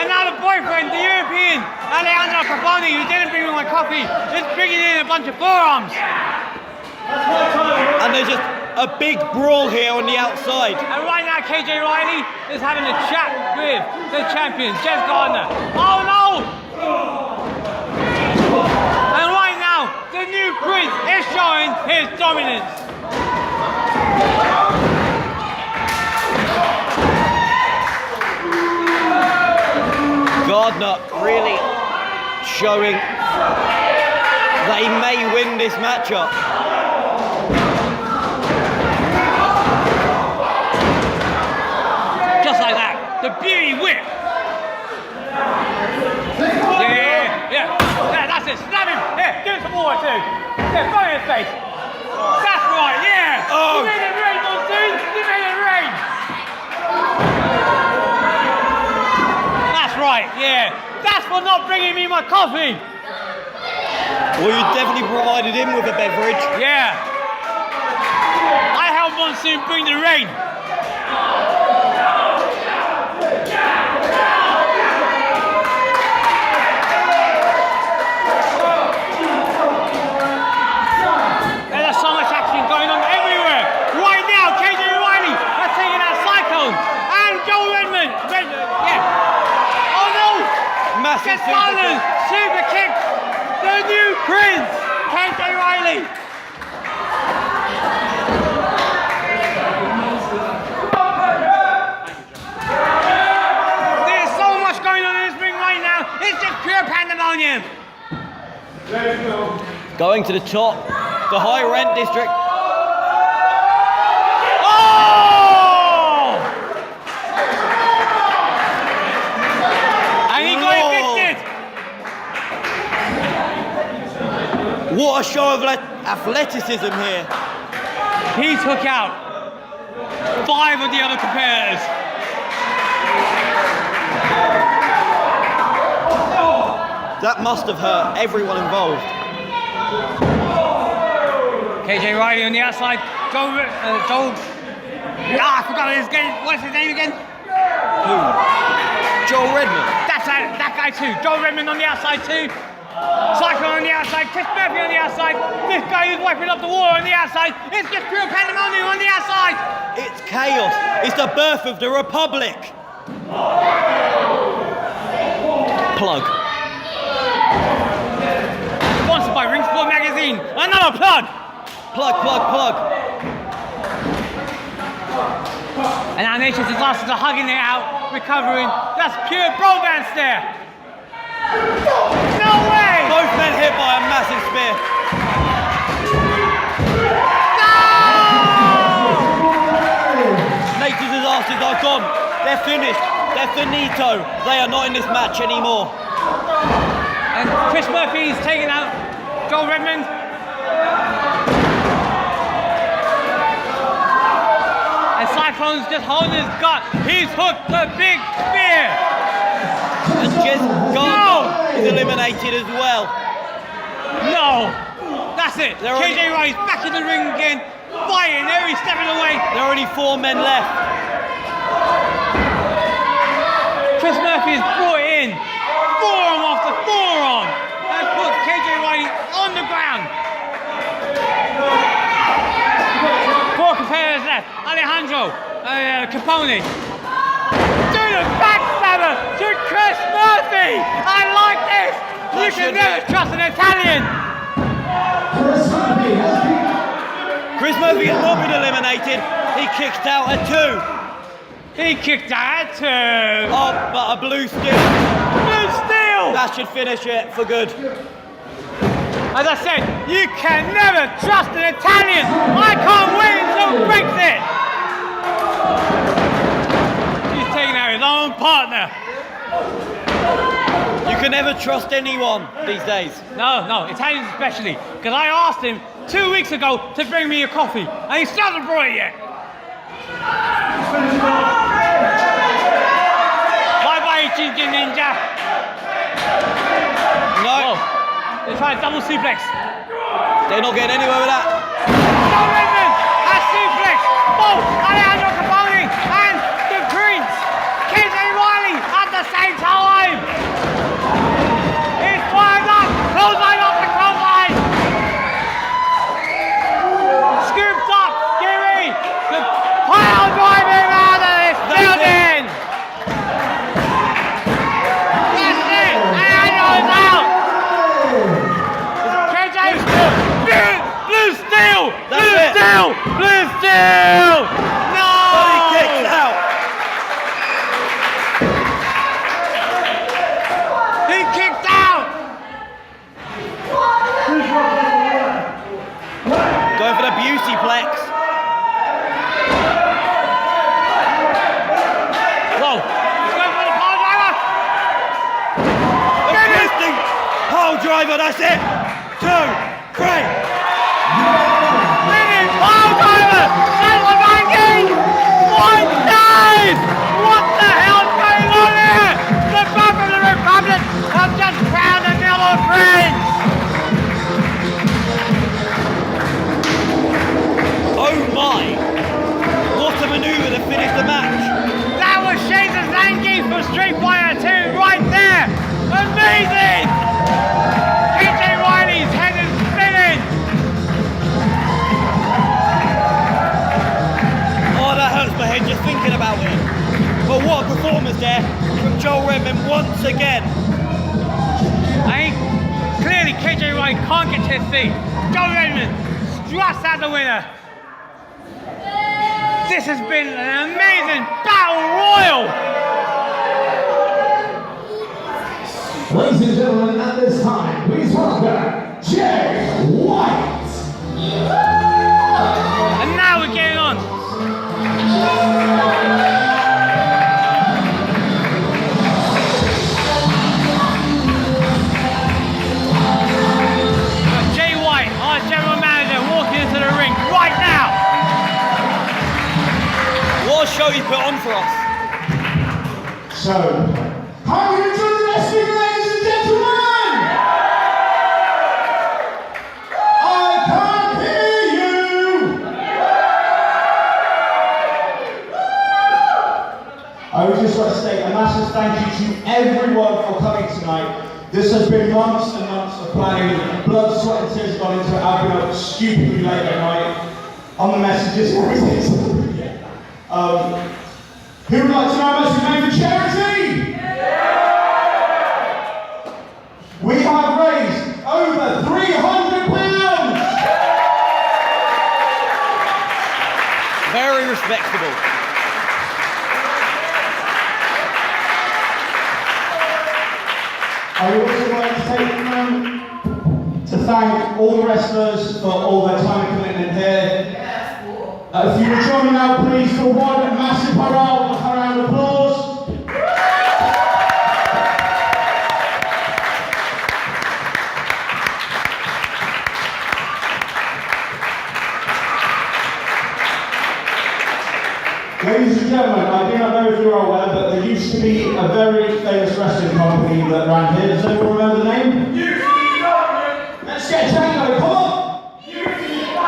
[SPEAKER 1] And now the boyfriend, the European, Alejandro Capone, who didn't bring me my coffee, is bringing in a bunch of forearms.
[SPEAKER 2] And there's just a big brawl here on the outside.
[SPEAKER 1] And right now, KJ Riley is having a chat with the champion, Jess Gardner. Oh no! And right now, the new prince is showing his dominance.
[SPEAKER 2] Gardner really showing that he may win this matchup.
[SPEAKER 1] Just like that, the beauty whip. Yeah, that's it. Slam him. Here, give him some more too. Yeah, throw it in his face. That's right, yeah.
[SPEAKER 2] Oh.
[SPEAKER 1] You made it rain, Monsoon. You made it rain. That's right, yeah. That's for not bringing me my coffee.
[SPEAKER 2] Well, you definitely provided him with a beverage.
[SPEAKER 1] Yeah. I helped Monsoon bring the rain. There's so much action going on everywhere. Right now, KJ Riley has taken out Cyclone. And Joel Redmond. Yeah. Oh no!
[SPEAKER 2] Massive
[SPEAKER 1] Gets silent. Super kick. The new prince, KJ Riley. There's so much going on in this ring right now. It's just pure pandemonium.
[SPEAKER 2] Going to the top, the high rent district.
[SPEAKER 1] Oh! And he got evicted.
[SPEAKER 2] What a show of athleticism here.
[SPEAKER 1] He took out 5 of the other competitors.
[SPEAKER 2] That must have hurt everyone involved.
[SPEAKER 1] KJ Riley on the outside. Joel. I forgot his name. What's his name again?
[SPEAKER 2] Who? Joel Redmond.
[SPEAKER 1] That's that guy too. Joel Redmond on the outside too. Cyclone on the outside. Chris Murphy on the outside. This guy who's wiping up the wall on the outside. It's just pure pandemonium on the outside.
[SPEAKER 2] It's chaos. It's the birth of the Republic. Plug.
[SPEAKER 1] Sponsored by Ring Sport Magazine. Another plug.
[SPEAKER 2] Plug, plug, plug.
[SPEAKER 1] And our nation's disasters are hugging it out, recovering. That's pure bromance there. No way!
[SPEAKER 2] Both men hit by a massive spear. Nature's disasters are gone. They're finished. They're finito. They are not in this match anymore.
[SPEAKER 1] And Chris Murphy's taking out Joel Redmond. And Cyclone's just holding his gut. He's hooked the big spear.
[SPEAKER 2] And Jez Gardner is eliminated as well.
[SPEAKER 1] No! That's it.
[SPEAKER 2] They're
[SPEAKER 1] KJ Riley's back in the ring again, fighting every step of the way.
[SPEAKER 2] There are only 4 men left.
[SPEAKER 1] Chris Murphy has brought it in, forearm after forearm, and put KJ Riley on the ground. 4 competitors left. Alejandro Capone. Doing a backstabber to Chris Murphy. I like this. You can never trust an Italian.
[SPEAKER 2] Chris Murphy has not been eliminated. He kicked out at 2.
[SPEAKER 1] He kicked out at 2.
[SPEAKER 2] Oh, but a blue steel.
[SPEAKER 1] Blue steel.
[SPEAKER 2] That should finish it for good.
[SPEAKER 1] As I said, you can never trust an Italian. I can't wait until Brexit. He's taking out his own partner.
[SPEAKER 2] You can never trust anyone these days.
[SPEAKER 1] No, Italians especially. Because I asked him 2 weeks ago to bring me a coffee, and he still hasn't brought it yet. Bye-bye, Ginger Ninja.
[SPEAKER 2] No,
[SPEAKER 1] They're trying to double suplex.
[SPEAKER 2] they're not getting anywhere with that.
[SPEAKER 1] Joel Redmond has suplex. Both Alejandro Capone and the Prince. KJ Riley at the same time. It's fired up. Clothesline off the clothesline. Scooped up. Gary. The pile driving out of this building. That's it. Alejandro's out. KJ. Blue steel.
[SPEAKER 2] That's
[SPEAKER 1] Blue
[SPEAKER 2] it.
[SPEAKER 1] steel. Blue steel. No.
[SPEAKER 2] He kicked out.
[SPEAKER 1] He kicked out.
[SPEAKER 2] Going for the beautyplex.
[SPEAKER 1] Whoa. He's going for the power driver.
[SPEAKER 2] A twisting pole driver, that's it. 2, 3. shoulders there from Joel Redman once again.
[SPEAKER 1] Clearly, KJ Wright can't get to his feet. Joel Redman struts out the winner. This has been an amazing battle royal.
[SPEAKER 4] Ladies and gentlemen, at this time, please welcome Jay White.
[SPEAKER 1] And now we're getting on. Jay White, our general manager, walking into the ring right now.
[SPEAKER 2] What a show you put on for us.
[SPEAKER 4] So, how are you doing wrestling, ladies and gentlemen? I can't hear you. I would just like to say a massive thank you to everyone for coming tonight. This has been months and months of planning. Blood, sweat and tears have gone into it. I've been up stupidly late at night on the messages and everything. Who would like to know how much we made for charity? We have raised over £300.
[SPEAKER 2] Very respectable.
[SPEAKER 4] I would also like to take a moment to thank all the wrestlers for all their time and commitment here. If you would join me now, please, for one massive hurrah, a round of applause. Ladies and gentlemen, I do not know if you're aware, but there used to be a very famous wrestling company that ran here. Does anyone remember the name? Let's get Django, come on!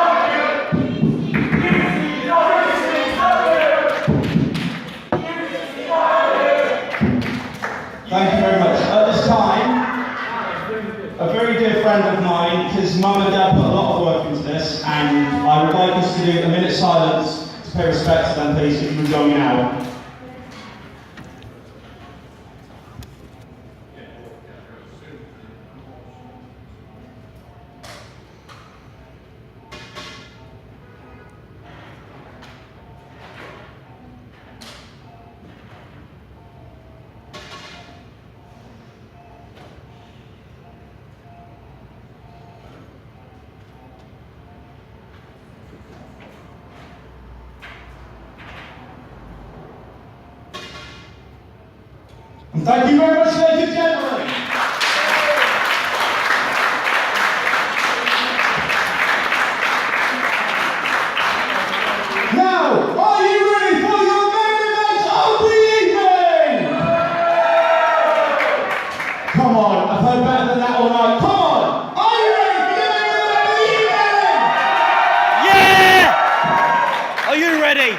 [SPEAKER 4] Thank you very much. At this time, a very dear friend of mine, his mum and dad put a lot of work into this, and I would like us to do a minute's silence to pay respect to them, please, if you would join me now. And thank you very much, ladies and gentlemen. Now, are you ready for your main event of the evening? Come on, I've heard better than that all night. Come on, are you ready for your main event of the evening?
[SPEAKER 2] Yeah! Are you ready?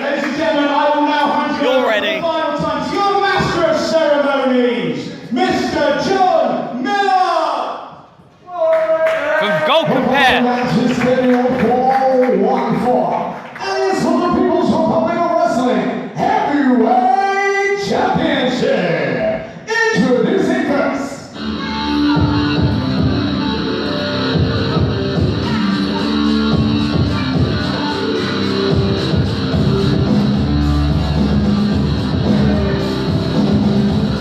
[SPEAKER 4] Ladies and gentlemen, I will now hand you
[SPEAKER 2] You're
[SPEAKER 4] over
[SPEAKER 2] ready.
[SPEAKER 4] for the final time to your master of ceremonies, Mr. John Miller.
[SPEAKER 1] From Gold Compare.
[SPEAKER 4] Match is scheduled for 1-4. And it's for the People's Republic of Wrestling Heavyweight Championship. Introducing first.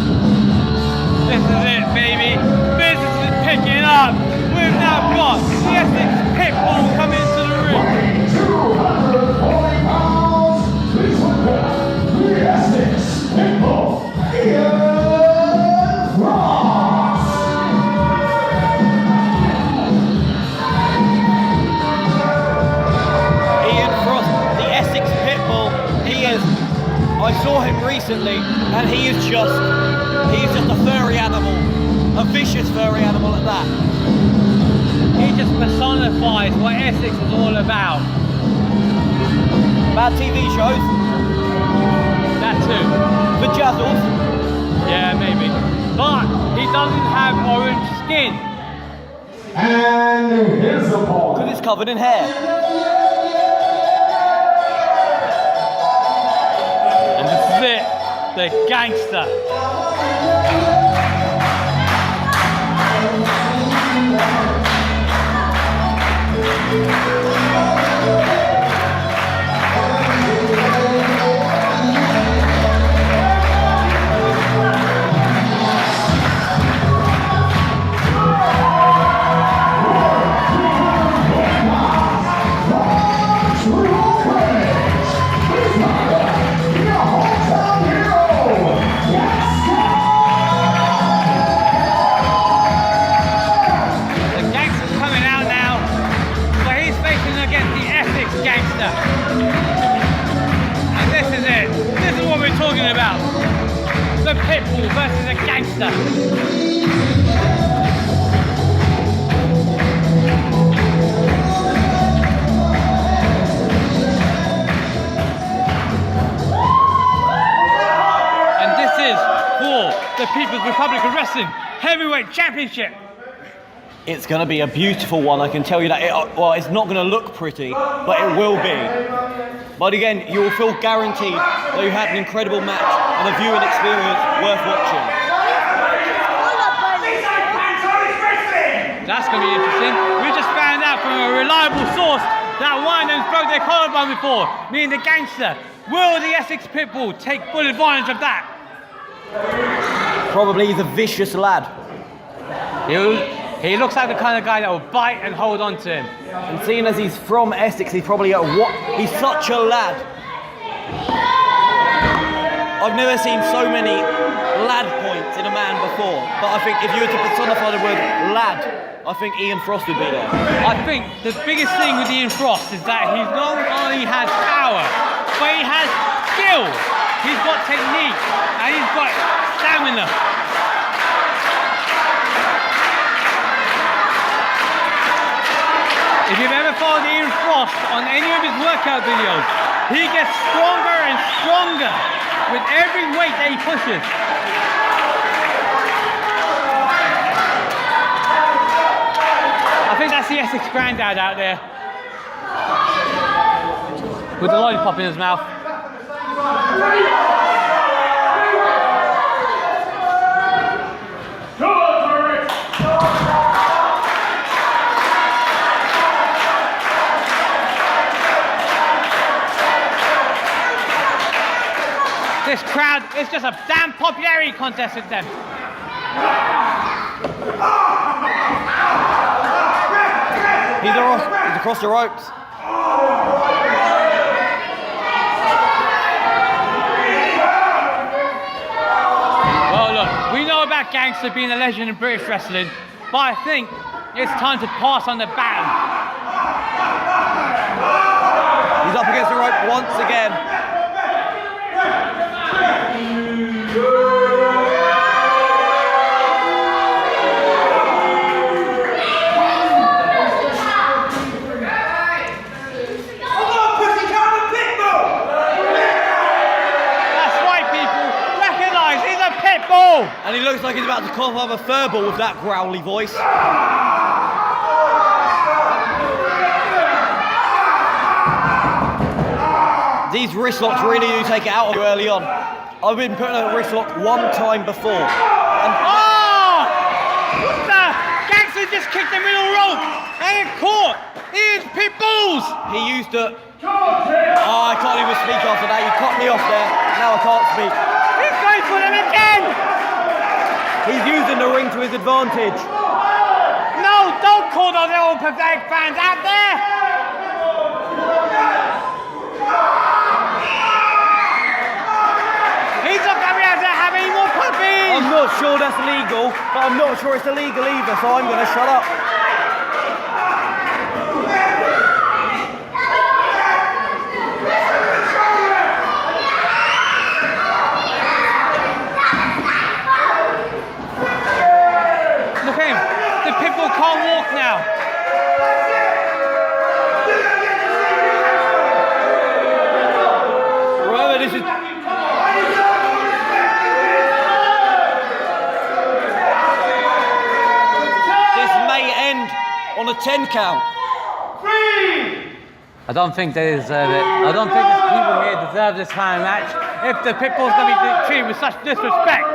[SPEAKER 1] This is it, baby. Business is picking up. We've now got the Essex Pitbull coming into the ring.
[SPEAKER 4] 240 pounds. Please welcome the Essex Pitbull, Ian Frost.
[SPEAKER 2] Ian Frost, the Essex Pitbull. He is. I saw him recently, and he is just a furry animal, a vicious furry animal at that.
[SPEAKER 1] He just personifies what Essex is all about.
[SPEAKER 2] Bad TV shows,
[SPEAKER 1] That too.
[SPEAKER 2] the Jazzles.
[SPEAKER 1] Yeah, maybe. But he doesn't have orange skin.
[SPEAKER 4] And here's the ball.
[SPEAKER 2] Because it's covered in hair.
[SPEAKER 1] And this is it. the gangster. About the pitbull versus a gangster. And this is for the People's Republic of Wrestling Heavyweight Championship.
[SPEAKER 2] It's going to be a beautiful one, I can tell you that. Well, it's not going to look pretty, but it will be. But again, you will feel guaranteed that you had an incredible match and a viewing experience worth watching.
[SPEAKER 1] That's going to be interesting. We just found out from a reliable source that one of them broke their collarbone before, meaning the gangster. Will the Essex Pitbull take full advantage of that?
[SPEAKER 2] Probably he's a vicious lad.
[SPEAKER 1] He looks like the kind of guy that will bite and hold on to him.
[SPEAKER 2] And seeing as he's from Essex, he's probably he's such a lad. I've never seen so many lad points in a man before, but I think if you were to personify the word lad, I think Ian Frost would be there.
[SPEAKER 1] I think the biggest thing with Ian Frost is that he not only has power, but he has skill. He's got technique and he's got stamina. If you've ever followed Ian Frost on any of his workout videos, he gets stronger and stronger with every weight that he pushes. I think that's the Essex granddad out there with the lollipop in his mouth. This crowd is just a damn popularity contest with them.
[SPEAKER 2] He's across the ropes.
[SPEAKER 1] Well, look, we know about Gangster being a legend in British wrestling, but I think it's time to pass on the baton.
[SPEAKER 2] He's up against the rope once again.
[SPEAKER 1] And
[SPEAKER 2] he looks like he's about to cough up a furball with that growly voice. These wrist locks really do take it out of you early on. I've been putting a wrist lock one time before. And
[SPEAKER 1] what the? Gangster just kicked the middle rope and it caught Ian's Pitbulls.
[SPEAKER 2] He used to... Oh, I can't even speak after that. You cut me off there. Now I can't speak.
[SPEAKER 1] He's going for them again.
[SPEAKER 2] He's using the ring to his advantage.
[SPEAKER 1] No, don't call those little pathetic fans out there. He's not going to be able to have any more puppies.
[SPEAKER 2] I'm not sure that's legal, but I'm not sure it's illegal either, so I'm going to shut up.
[SPEAKER 1] Can't walk now.
[SPEAKER 2] Remember, this may end on a 10 count.
[SPEAKER 1] I don't think they deserve it. I don't think the people here deserve this kind of match. if the pit bull's going to be treated with such disrespect.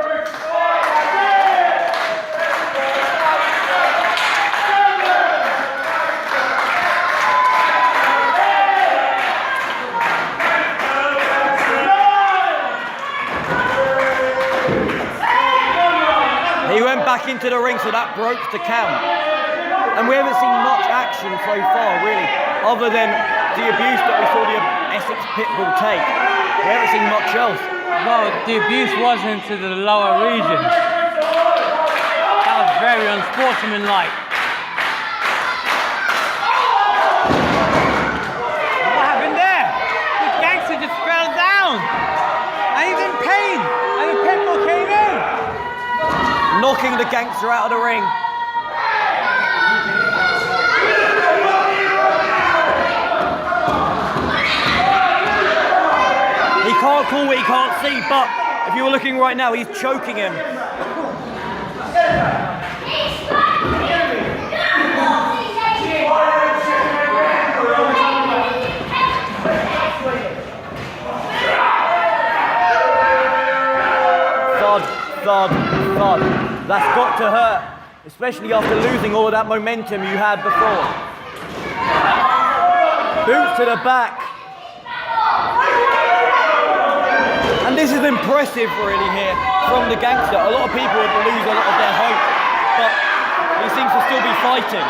[SPEAKER 2] He went back into the ring, so that broke the count. And we haven't seen much action so far, really, other than the abuse that we saw the Essex Pitbull take. We haven't seen much else.
[SPEAKER 1] Well, the abuse was into the lower regions. That was very unsportsmanlike. What happened there? The gangster just fell down. And he's in pain. And the pitbull came in.
[SPEAKER 2] Knocking the gangster out of the ring. He can't call what he can't see, but if you were looking right now, he's choking him. Thud, thud, thud. That's got to hurt, especially after losing all of that momentum you had before. Boots to the back. And this is impressive really here from the gangster. A lot of people would lose a lot of their hope, but he seems to still be fighting.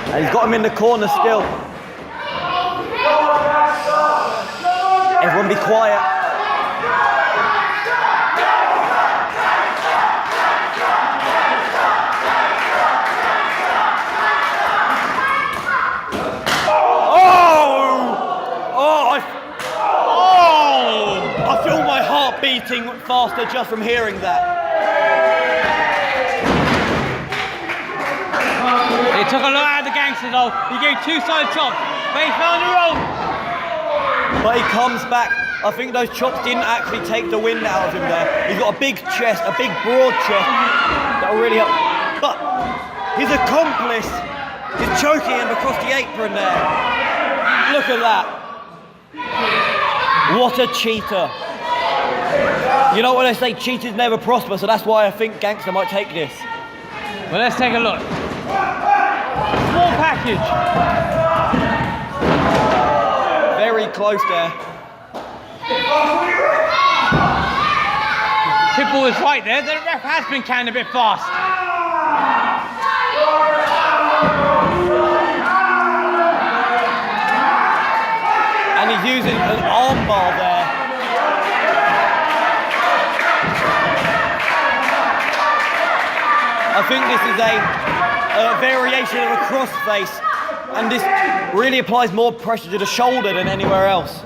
[SPEAKER 2] And he's got him in the corner still. Everyone be quiet. I feel my heart beating faster just from hearing that.
[SPEAKER 1] He took a lot out of the gangster though. He gave two side chops, but he fell on the rope.
[SPEAKER 2] But he comes back. I think those chops didn't actually take the wind out of him there. He's got a big chest, a big broad chest that will really help. But his accomplice is choking him across the apron there. Look at that. What a cheater. You know what they say, cheaters never prosper, so that's why I think Gangster might take this.
[SPEAKER 1] Well, let's take a look. Small package.
[SPEAKER 2] Very close there.
[SPEAKER 1] Pitbull is right there. The ref has been counting a bit fast.
[SPEAKER 2] And he's using an armbar there. I think this is a variation of a crossface, and this really applies more pressure to the shoulder than anywhere else.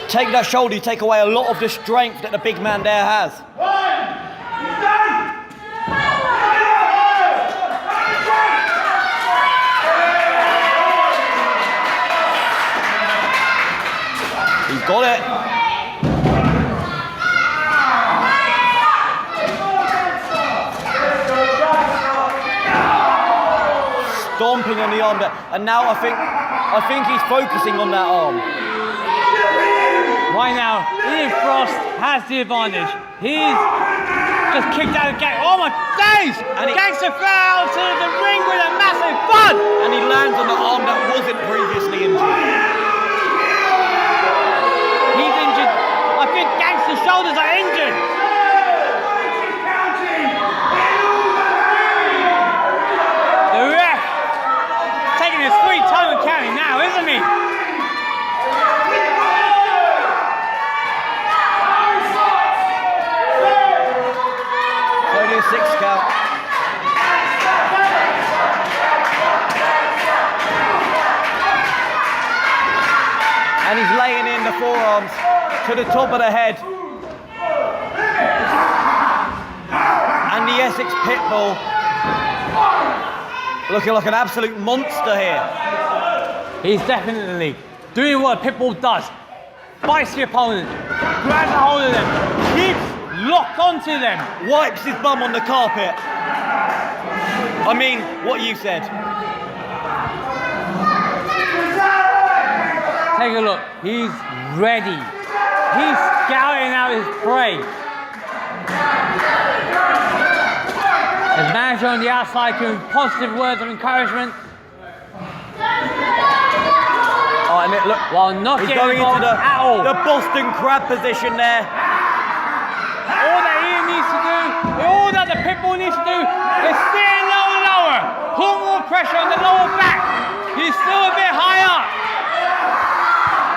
[SPEAKER 2] Take that shoulder, you take away a lot of the strength that the big man there has. He's got it. Stomping on the arm there, and now I think he's focusing on that arm.
[SPEAKER 1] Right now, Ian Frost has the advantage. He's just kicked out of the gang. Oh my days! And Gangster fell to the ring with a massive thud!
[SPEAKER 2] And he lands on the arm that wasn't previously injured.
[SPEAKER 1] He's injured. I think Gangster's shoulders are injured. The ref taking a sweet time and counting now, isn't he?
[SPEAKER 2] 6 count. And he's laying in the forearms to the top of the head. And the Essex Pitbull looking like an absolute monster here.
[SPEAKER 1] He's definitely doing what a Pitbull does. bites the opponent, grabs a hold of them, keeps locked onto them.
[SPEAKER 2] Wipes his bum on the carpet. I mean, what you said.
[SPEAKER 1] Take a look, he's ready. He's scouting out his prey. His manager on the outside giving positive words of encouragement.
[SPEAKER 2] Oh, and look,
[SPEAKER 1] While not
[SPEAKER 2] he's
[SPEAKER 1] getting
[SPEAKER 2] going into
[SPEAKER 1] involved at all.
[SPEAKER 2] the Boston Crab position there.
[SPEAKER 1] All that Ian needs to do, all that the Pitbull needs to do is sit a little lower. Put more pressure on the lower back. He's still a bit high up.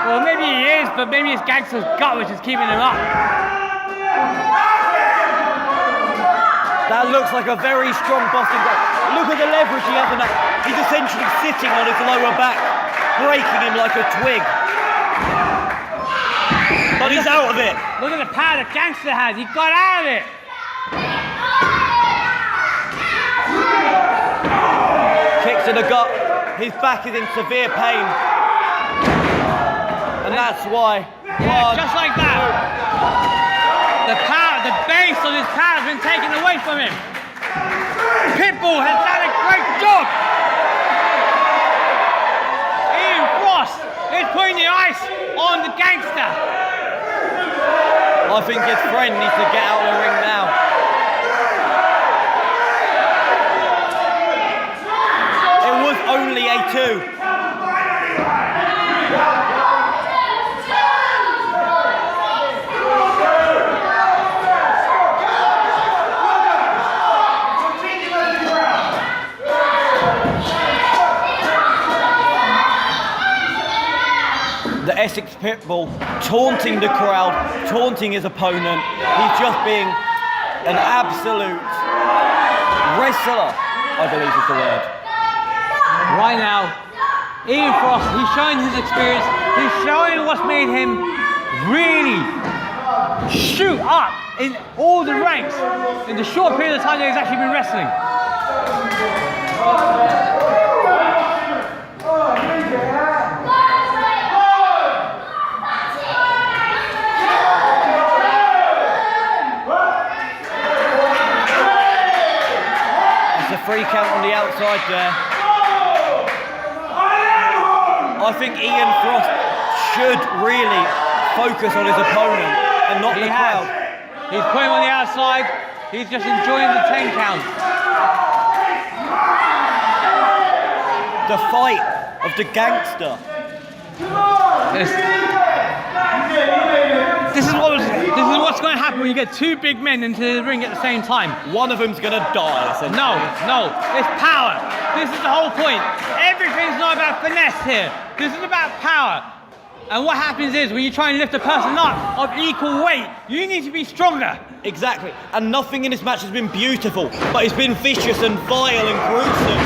[SPEAKER 1] Well, maybe he is, but maybe it's Gangster's gut which is keeping him up.
[SPEAKER 2] That looks like a very strong Boston Crab. Look at the leverage he has on that. He's essentially sitting on his lower back, breaking him like a twig. But he's out of it.
[SPEAKER 1] Look at the power that Gangster has. He got out of it.
[SPEAKER 2] Kick to the gut. His back is in severe pain. And that's why.
[SPEAKER 1] Yeah, just like that. The power, the base of his power has been taken away from him. Pitbull has done a great job. Ian Frost is putting the ice on the Gangster.
[SPEAKER 2] I think his friend needs to get out of the ring now. It was only a 2. The Essex Pitbull taunting the crowd, taunting his opponent. He's just being an absolute wrestler, I believe is the word.
[SPEAKER 1] Right now, Ian Frost, he's showing his experience. He's showing what's made him really shoot up in all the ranks in the short period of time that he's actually been wrestling.
[SPEAKER 2] Free count on the outside there. I think Ian Frost should really focus on his opponent and not the crowd.
[SPEAKER 1] He's putting him on the outside. He's just enjoying the 10 count.
[SPEAKER 2] The fight of the Gangster.
[SPEAKER 1] This is what's going to happen when you get two big men into the ring at the same time.
[SPEAKER 2] One of them's going to die.
[SPEAKER 1] No, it's power. This is the whole point. Everything's not about finesse here. This is about power. And what happens is when you try and lift a person up of equal weight, you need to be stronger.
[SPEAKER 2] Exactly. And nothing in this match has been beautiful, but it's been vicious and vile and gruesome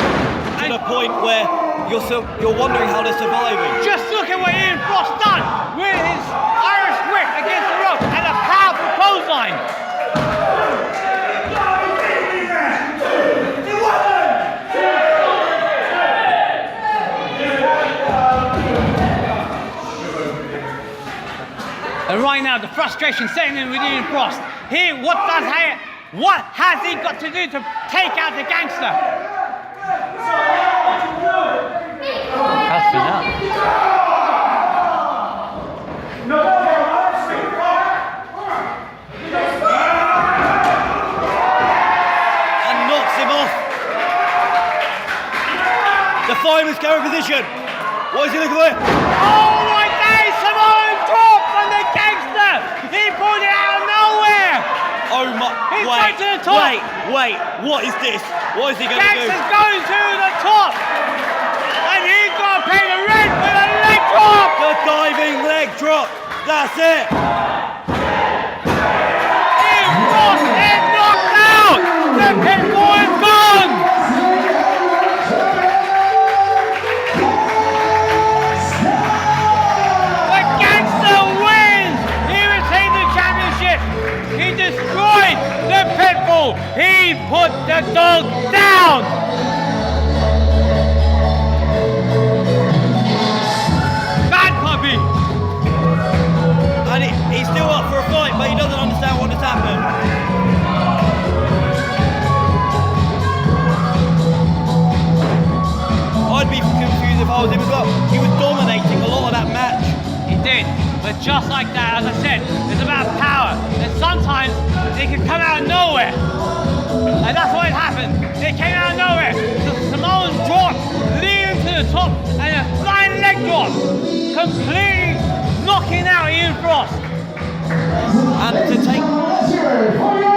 [SPEAKER 2] to the point where you're wondering how they're surviving.
[SPEAKER 1] Just look at what Ian Frost done with his Irish whip against the rope and a powerful clothesline. And right now, the frustration setting in with Ian Frost. Here, what has he got to do to take out the Gangster? That's enough.
[SPEAKER 2] And knocks him off. The fireman's carry position. What is he looking for?
[SPEAKER 1] Oh my days, Samoan drop from the Gangster! He pulled it out of nowhere!
[SPEAKER 2] Oh my,
[SPEAKER 1] He's going to the top!
[SPEAKER 2] Wait, what is this? What is he going to do?
[SPEAKER 1] Gangster's going to the top! And he's got to pay the rent with a leg drop!
[SPEAKER 2] The diving leg drop. That's it.
[SPEAKER 1] Ian Frost is knocked out! The Pitbull is gone! The Gangster wins! He retained the championship! He destroyed the Pitbull! He put the dog down! Bad puppy!
[SPEAKER 2] I'd be confused if I was him as well. He was dominating a lot of that match.
[SPEAKER 1] He did, but just like that, as I said, it's about power. And sometimes it can come out of nowhere. And that's what had happened. It came out of nowhere. The Samoan drop, leading to the top, and a flying leg drop, completely knocking out Ian Frost.
[SPEAKER 2] And to take
[SPEAKER 4] Let's hear it for your